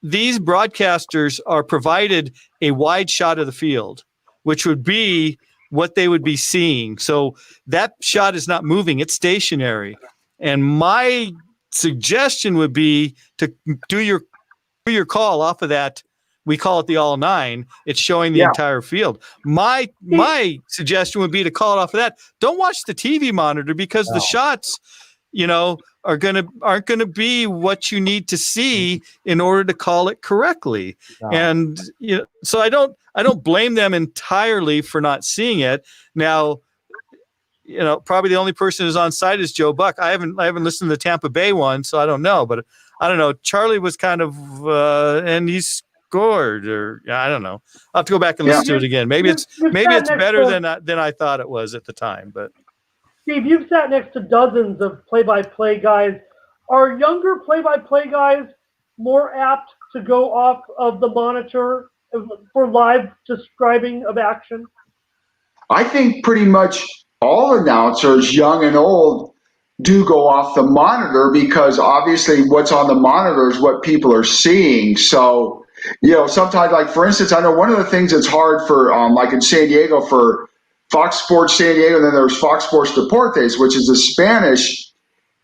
broadcasters are provided a wide shot of the field, which would be what they would be seeing. So that shot is not moving, it's stationary. And my suggestion would be to do your call off of that. We call it the all 9. It's showing the entire field. My suggestion would be to call it off of that. Don't watch the TV monitor, because the shots, aren't going to be what you need to see in order to call it correctly. No. And so I don't blame them entirely for not seeing it. Now, probably the only person who's on site is Joe Buck. I haven't listened to the Tampa Bay one, so I don't know. But I don't know. Charlie was kind of and he scored, or I don't know. I'll have to go back and listen to it again. Maybe it's better than I thought it was at the time. But Steve, you've sat next to dozens of play-by-play guys are younger play-by-play guys more apt to go off of the monitor for live describing of action? I think pretty much all announcers, young and old, do go off the monitor because obviously what's on the monitor is what people are seeing. So, sometimes, like for instance, I know one of the things that's hard for, like in San Diego, for Fox Sports San Diego, and then there's Fox Sports Deportes, which is the Spanish,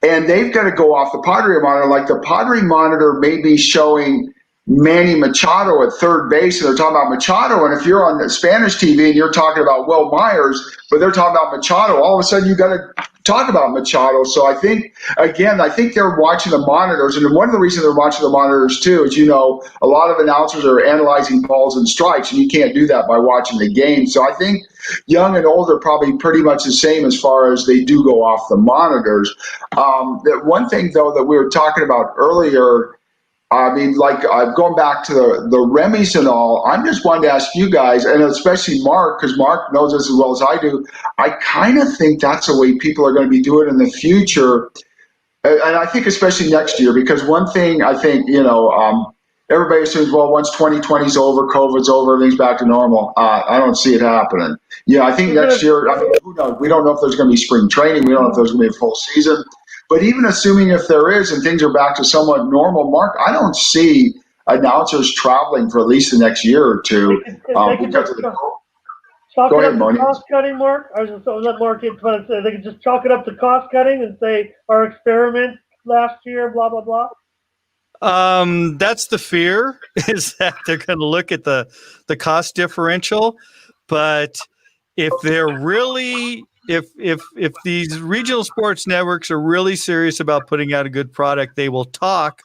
and they've got to go off the Padre monitor. Like the Padre monitor may be showing Manny Machado at third base, and they're talking about Machado. And if you're on the Spanish TV and you're talking about Will Myers, but they're talking about Machado, all of a sudden you got to talk about Machado. So I think they're watching the monitors. And one of the reasons they're watching the monitors too is, a lot of announcers are analyzing balls and strikes, and you can't do that by watching the game. So I think young and old are probably pretty much the same as far as they do go off the monitors. That one thing, though, that we were talking about earlier, I mean, like going back to the Remy's and all, I'm just wanting to ask you guys, and especially Mark, because Mark knows this as well as I do, I kind of think that's the way people are going to be doing it in the future. And I think especially next year, because one thing I think, everybody assumes, well, once 2020 is over, COVID's over, everything's back to normal. I don't see it happening. Yeah, I think next year, who knows? We don't know if there's going to be spring training. We don't know if there's going to be a full season. But even assuming if there is and things are back to somewhat normal, Mark, I don't see announcers traveling for at least the next year or two. Chalk it up to cost cutting, Mark. I was just let Mark get to say they could just chalk it up to cost cutting and say our experiment last year, blah blah blah. That's the fear, is that they're going to look at the cost differential. But if they're really if these regional sports networks are really serious about putting out a good product, they will talk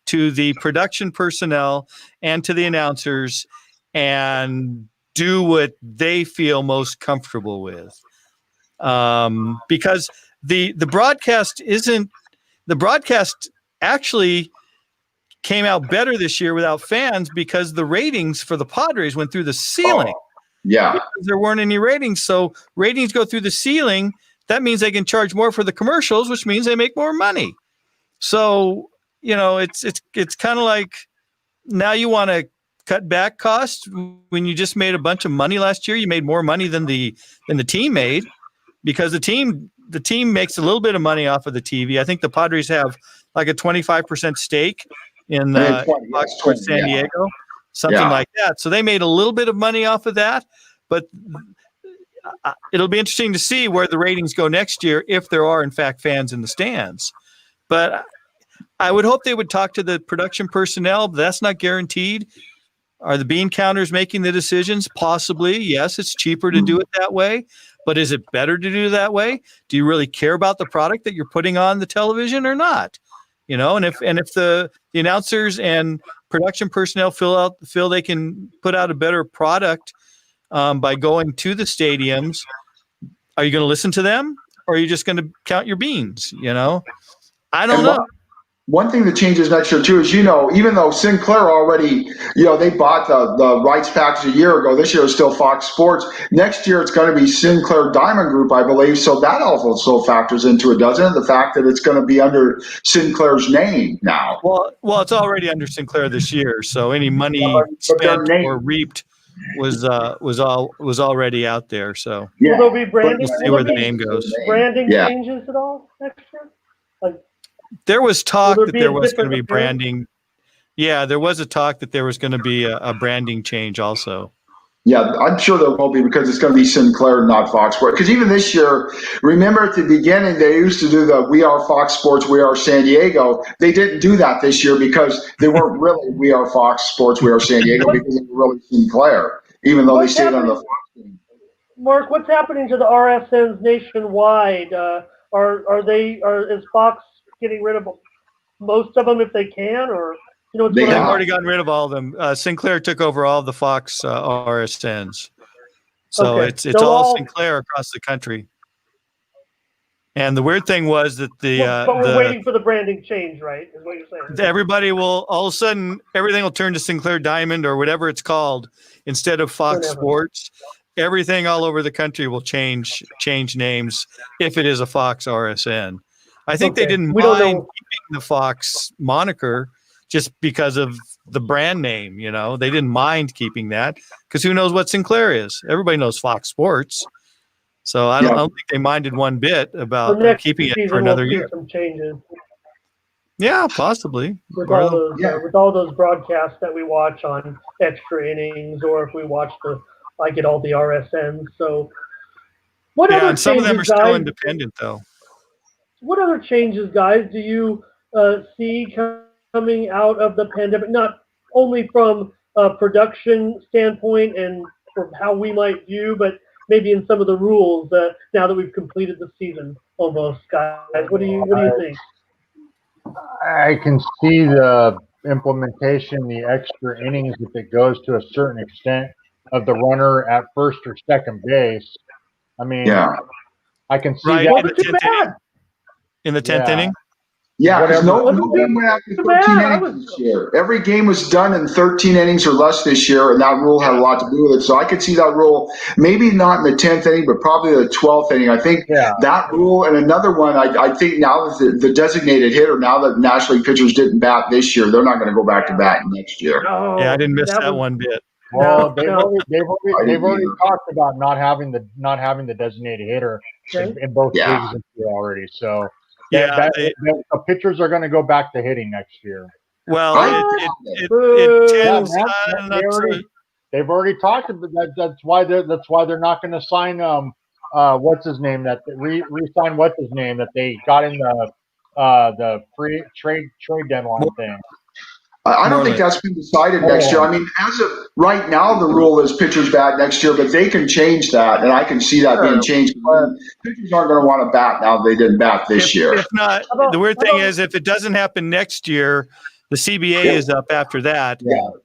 to the production personnel and to the announcers and do what they feel most comfortable with. Because the broadcast actually came out better this year without fans because the ratings for the Padres went through the ceiling. Yeah. Because there weren't any ratings. So ratings go through the ceiling. That means they can charge more for the commercials, which means they make more money. So, it's kind of like now you want to cut back costs when you just made a bunch of money last year. You made more money than the team made because the team makes a little bit of money off of the TV. I think the Padres have like a 25% stake in Fox Sports San Diego. Something like that. So they made a little bit of money off of that, but it'll be interesting to see where the ratings go next year if there are, in fact, fans in the stands. But I would hope they would talk to the production personnel, but that's not guaranteed. Are the bean counters making the decisions? Possibly. Yes, it's cheaper to do it that way, but is it better to do that way? Do you really care about the product that you're putting on the television or not? And if the announcers and production personnel feel they can put out a better product by going to the stadiums, are you going to listen to them, or are you just going to count your beans? I don't know. One thing that changes next year too is, even though Sinclair already, they bought the rights package a year ago, this year is still Fox Sports. Next year it's going to be Sinclair Diamond Group, I believe. So that also factors into it, doesn't it? The fact that it's going to be under Sinclair's name now. Well, it's already under Sinclair this year. So any money spent or reaped was already out there. So will there be branding? We'll see where the name goes. Branding changes at all next year? There was talk that there was going to be branding. Yeah, there was a talk that there was going to be a branding change also. Yeah, I'm sure there will be because it's going to be Sinclair, not Fox Sports. Because even this year, remember at the beginning, they used to do the We Are Fox Sports, We Are San Diego. They didn't do that this year because they weren't really We Are Fox Sports, We Are San Diego because they were really Sinclair, even though they stayed on the Fox team. Mark, what's happening to the RSNs nationwide? Is Fox getting rid of most of them if they can, or they've already gotten rid of all of them. Sinclair took over all of the Fox RSNs, so it's all Sinclair across the country. And the weird thing was that but we're waiting for the branding change, right? Is what you're saying? Everybody will all of a sudden everything will turn to Sinclair Diamond or whatever it's called instead of Fox Sports. Everything all over the country will change names if it is a Fox RSN. I think they didn't mind keeping the Fox moniker just because of the brand name. They didn't mind keeping that because who knows what Sinclair is? Everybody knows Fox Sports. So I don't think they minded one bit about keeping it for another year. Some changes. Yeah, possibly. With all those broadcasts that we watch on extra innings, or if we watch I get all the RSNs. So, and some of them are still independent, though. What other changes, guys, do you see coming out of the pandemic? Not only from a production standpoint and from how we might view, but maybe in some of the rules now that we've completed the season almost, guys. What do you think? I can see the implementation, the extra innings, if it goes to a certain extent of the runner at first or second base. I mean, I can see that. Wasn't too bad. In the 10th inning? Yeah, because no game went after 13 innings this year. Every game was done in 13 innings or less this year, and that rule had a lot to do with it. So I could see that rule, maybe not in the 10th inning, but probably the 12th inning. I think that rule, and another one, I think now that the designated hitter, now that National League pitchers didn't bat this year, they're not going to go back to bat next year. No, I didn't miss that one bit. Well, they've already talked about not having the designated hitter in both leagues this year already. So the pitchers are going to go back to hitting next year. Well, they've already talked about that. That's why they're not going to sign what's his name that re-sign what's his name that they got in the free trade deadline thing. I don't think that's been decided next year. I mean, as of right now, the rule is pitchers bat next year, but they can change that, and I can see that being changed. Pitchers aren't going to want to bat now they didn't bat this year. If not, the weird thing is, if it doesn't happen next year, the CBA is up after that,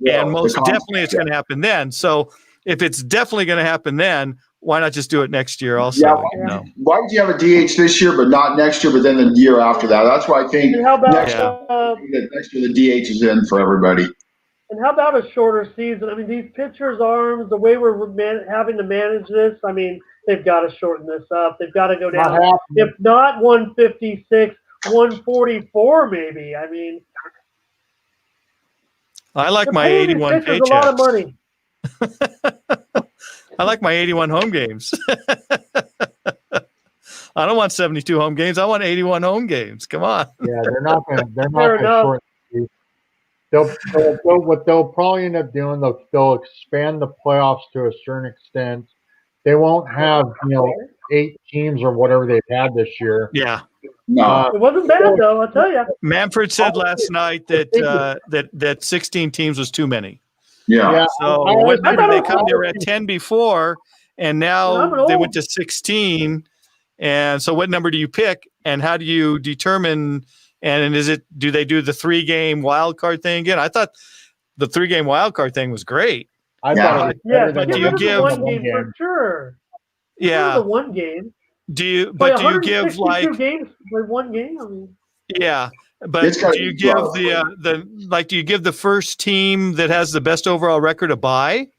and most definitely it's going to happen then. So if it's definitely going to happen then, why not just do it next year also? Why would you have a DH this year but not next year, but then the year after that? That's why I think next year the DH is in for everybody. And how about a shorter season? I mean, these pitchers' arms, the way we're having to manage this, I mean, they've got to shorten this up. They've got to go down. If not 156, 144 maybe. I mean, I like my 81 paychecks. A lot of money. I like my 81 home games. I don't want 72 home games. I want 81 home games. Come on. Yeah, they're not going to short. What they'll probably end up doing, they'll expand the playoffs to a certain extent. They won't have 8 teams or whatever they've had this year. Yeah. No, it wasn't bad though. I'll tell you. Manfred said last night that 16 teams was too many. Yeah. So what number did they come? They were at 10 before, and now they went to 16. And so, what number do you pick? And how do you determine? And do they do the 3-game wild card thing again? I thought the 3-game wild card thing was great. I thought it was better but than do you give one game for sure? Yeah, the one game. Do you? But do you give like 2 games by 1 game? I mean, yeah. But do you give do you give the first team that has the best overall record a bye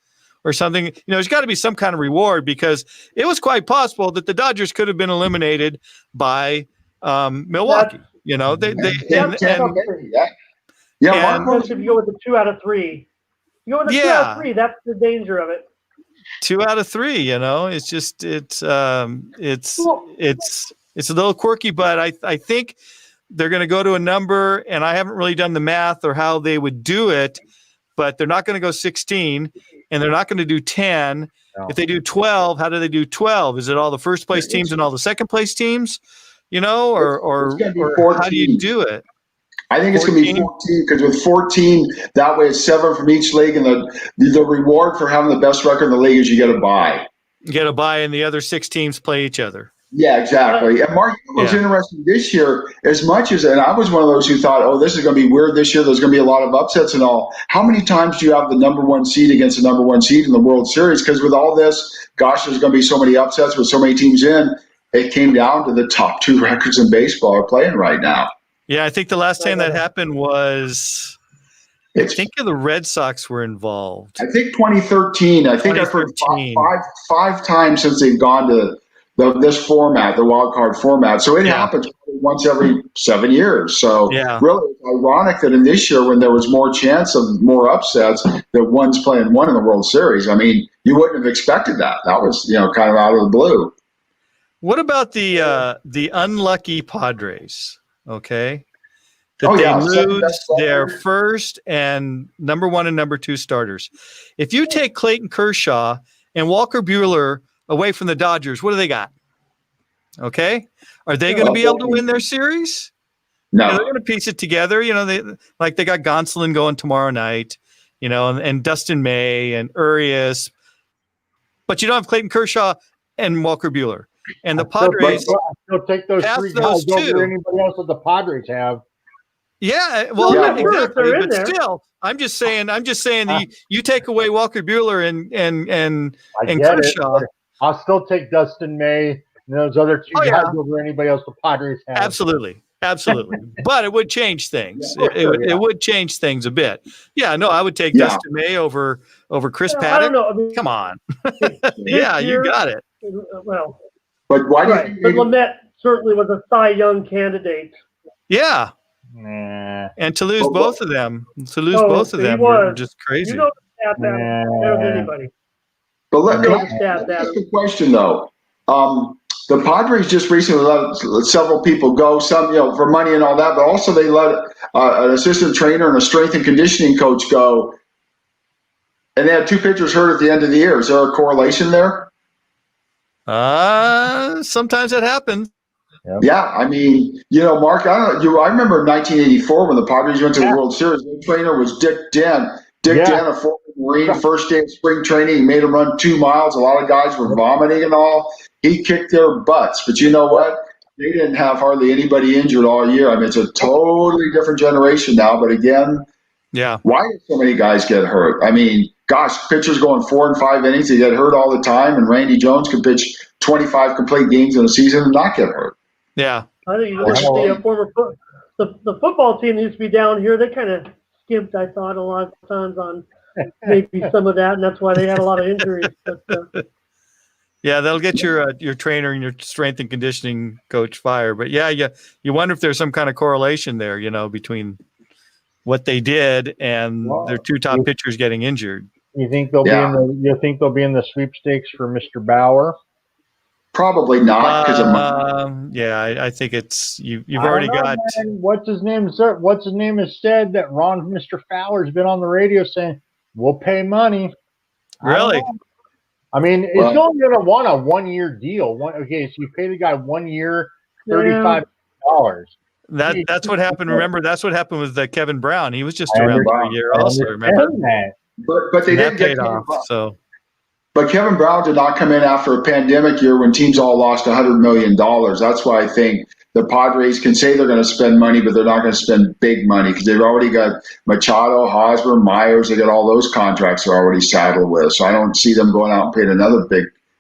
or something? There's got to be some kind of reward because it was quite possible that the Dodgers could have been eliminated by Milwaukee. Mark, if you go with the 2 out of 3, you go with the 2 out of 3. That's the danger of it. 2 out of 3. It's just it's a little quirky, but I think they're going to go to a number, and I haven't really done the math or how they would do it, but they're not going to go 16, and they're not going to do 10. No. If they do 12, how do they do 12? Is it all the first place teams and all the second place teams, or how do you do it? I think it's going to be 14 because with 14, that way it's 7 from each league, and the reward for having the best record in the league is you get a bye. You get a bye, and the other 6 teams play each other. Yeah, exactly. And Mark, it was interesting this year as much as, and I was one of those who thought, this is going to be weird this year. There's going to be a lot of upsets and all. How many times do you have the number 1 seed against the number 1 seed in the World Series? Because with all this, gosh, there's going to be so many upsets with so many teams in. It came down to the top 2 records in baseball are playing right now. Yeah, I think the last time that happened was, I think the Red Sox were involved. I think 2013. I think I've heard five times since they've gone to this format, the wild card format. So it happens once every 7 years. So really, it's ironic that in this year, when there was more chance of more upsets, that one's playing one in the World Series. I mean, you wouldn't have expected that. That was, kind of out of the blue. What about the unlucky Padres? Okay. That they lose their first and number 1 and number 2 starters. If you take Clayton Kershaw and Walker Buehler away from the Dodgers, what do they got? Okay. Are they going to be able to win their series? No. They're going to piece it together. They got Gonsolin going tomorrow night, and Dustin May and Urias. But you don't have Clayton Kershaw and Walker Buehler. And the Padres still take those three guys over anybody else that the Padres have. Yeah, well, exactly. But still, I'm just saying you take away Walker Buehler and Kershaw. I'll still take Dustin May and those other two guys over anybody else the Padres have. Absolutely. But it would change things. It would change things a bit. Yeah, no, I would take Dustin May over Chris Paddock. I don't know. I mean, come on. You got it. Well, but why? Right. But Lamet certainly was a Cy Young candidate. Yeah. Nah. And to lose both of them, were just crazy. You know the stat better than anybody. But let me ask the question, though. The Padres just recently let several people go, some for money and all that, but also they let an assistant trainer and a strength and conditioning coach go, and they had 2 pitchers hurt at the end of the year. Is there a correlation there? Sometimes it happens. Yep. Yeah, I mean, Mark, I remember in 1984 when the Padres went to the World Series. Their trainer was Dick Dent. Dick Dent, a former Marine, first day of spring training, he made them run 2 miles. A lot of guys were vomiting and all. He kicked their butts. But you know what? They didn't have hardly anybody injured all year. I mean, it's a totally different generation now. But again, why did so many guys get hurt? I mean, gosh, pitchers going 4 and 5 innings, they get hurt all the time. And Randy Jones could pitch 25 complete games in a season and not get hurt. Yeah. I think you look at the football team used to be down here. They kind of skimped, I thought, a lot of times on maybe some of that, and that's why they had a lot of injuries. But, yeah, they'll get your trainer and your strength and conditioning coach fired. But you wonder if there's some kind of correlation there, between what they did and their 2 top pitchers getting injured. You think they'll be in the sweepstakes for Mr. Bauer? Probably not because of money. I think it's you've already got. Man. What's his name has said that Mr. Fowler's been on the radio saying we'll pay money. Really? I mean, it's only going to want a 1-year deal. So you pay the guy 1 year, $35. That's what happened. Remember, that's what happened with Kevin Brown. He was just around for a year, also. Remember, but they didn't get paid off. So. But Kevin Brown did not come in after a pandemic year when teams all lost $100 million. That's why I think the Padres can say they're going to spend money, but they're not going to spend big money because they've already got Machado, Hosmer, Myers. They got all those contracts they're already saddled with. So I don't see them going out and paying another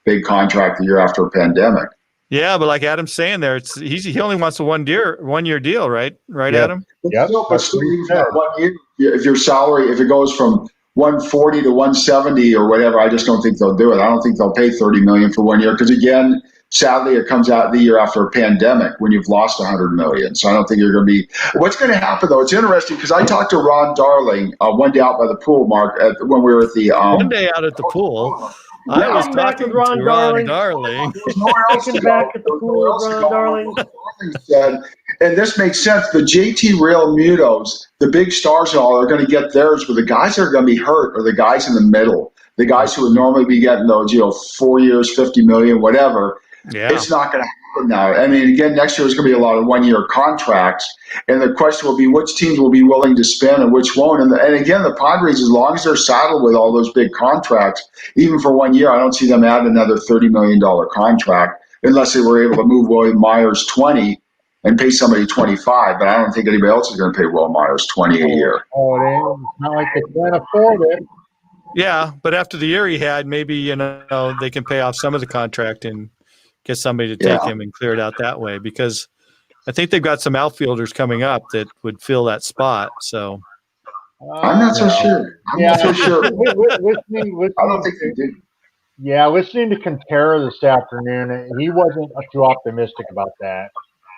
big contract the year after a pandemic. Yeah, but like Adam's saying there, he only wants a 1 year deal, right? Right, Adam? Yep. But still, 1 year, if your salary, if it goes from 140 to 170 or whatever, I just don't think they'll do it. I don't think they'll pay $30 million for 1 year because, again, sadly, it comes out the year after a pandemic when you've lost $100 million. So I don't think you're going to be. What's going to happen though? It's interesting because I talked to Ron Darling one day out by the pool, Mark, when we were at the one day out at the pool. I was talking to Ron Darling. Back at the pool, Ron Darling said, and this makes sense. The JT Real Mutos, the big stars and all, are going to get theirs, but the guys that are going to be hurt are the guys in the middle, the guys who would normally be getting those, 4 years, $50 million, whatever. Yeah. It's not going to happen now. I mean, again, next year is going to be a lot of 1 year contracts, and the question will be which teams will be willing to spend and which won't. And again, the Padres, as long as they're saddled with all those big contracts, even for 1 year, I don't see them add another $30 million contract unless they were able to move William Myers 20 and pay somebody 25. But I don't think anybody else is going to pay Will Myers 20 a year. Oh, it's not like they can't afford it. Yeah, but after the year he had, maybe they can pay off some of the contract and get somebody to take him and clear it out that way, because I think they've got some outfielders coming up that would fill that spot. So I'm not so sure. I'm not so sure. With I don't think they do. Yeah, listening to Quintero this afternoon, he wasn't too optimistic about that.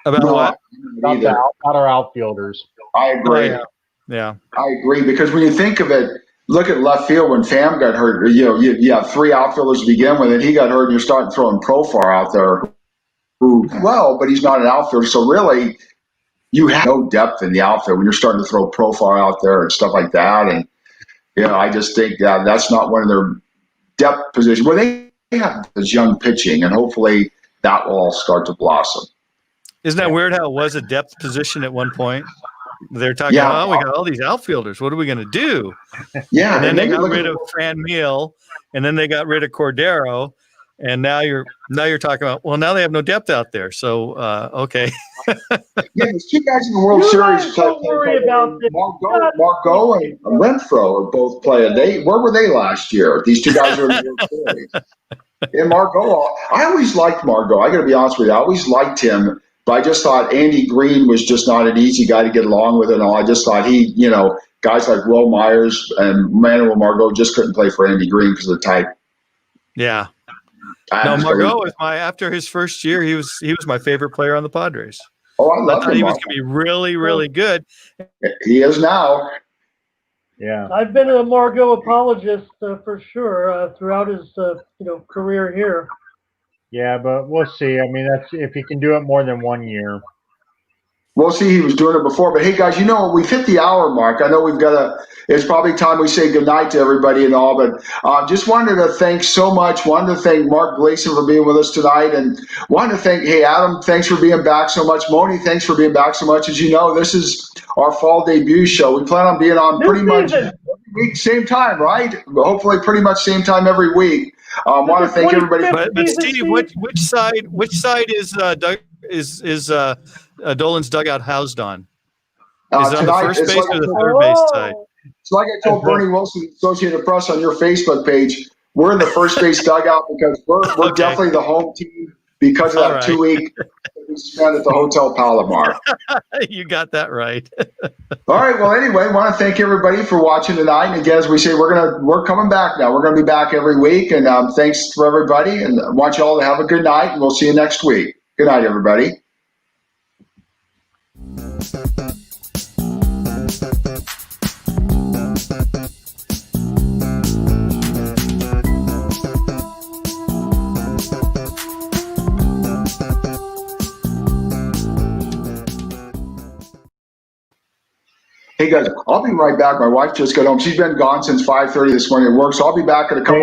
About what? About our outfielders. I agree. Oh, yeah. I agree, because when you think of it, look at left field when Pham got hurt. You have three outfielders to begin with, and he got hurt, and you're starting throwing Profar out there. But he's not an outfielder, so really you have no depth in the outfield when you're starting to throw Profar out there and stuff like that. And I just think that's not one of their depth positions. Well, they have this young pitching, and hopefully that will all start to blossom. Isn't that weird how it was a depth position at one point? They're talking about, we got all these outfielders. What are we going to do? Yeah. And then they got rid of Fran Meal, and then they got rid of Cordero. And now you're talking about, well, now they have no depth out there. So, okay. There's two guys in the World Series. Don't worry about this. Margot and Renfro are both playing. Where were they last year? These two guys are in the World Series. And Margot, I always liked Margot. I got to be honest with you. I always liked him, but I just thought Andy Green was just not an easy guy to get along with and all. I just thought guys like Will Myers and Manuel Margot just couldn't play for Andy Green because of the type. Yeah. No, Margot was after his first year, he was my favorite player on the Padres. Oh, I love him. He was going to be really, really good. He is now. Yeah. I've been a Margot apologist for sure throughout his career here. Yeah, but we'll see. I mean, that's if he can do it more than 1 year. We'll see. He was doing it before. But, hey, guys, we've hit the hour mark. I know we've got it's probably time we say goodnight to everybody and all. But just wanted to thank so much. Wanted to thank Mark Gleason for being with us tonight. And wanted to thank, Adam, thanks for being back so much. Moni, thanks for being back so much. As you know, this is our fall debut show. We plan on being on pretty much every week, same time, right? Hopefully pretty much same time every week. Want to thank everybody. But Steve, which side is Dolan's dugout housed on? Is it on the first base or the third base side? It's like I told Bernie Wilson, Associated Press, on your Facebook page, we're in the first base dugout because we're definitely the home team because of that 2 week we spent at the Hotel Palomar. You got that right. All right. Well, anyway, I want to thank everybody for watching tonight. And again, as we say, we're coming back now. We're going to be back every week. And thanks for everybody. And I want you all to have a good night. And we'll see you next week. Good night, everybody. Hey guys, I'll be right back. My wife just got home. She's been gone since 5:30 this morning at work, so I'll be back in a couple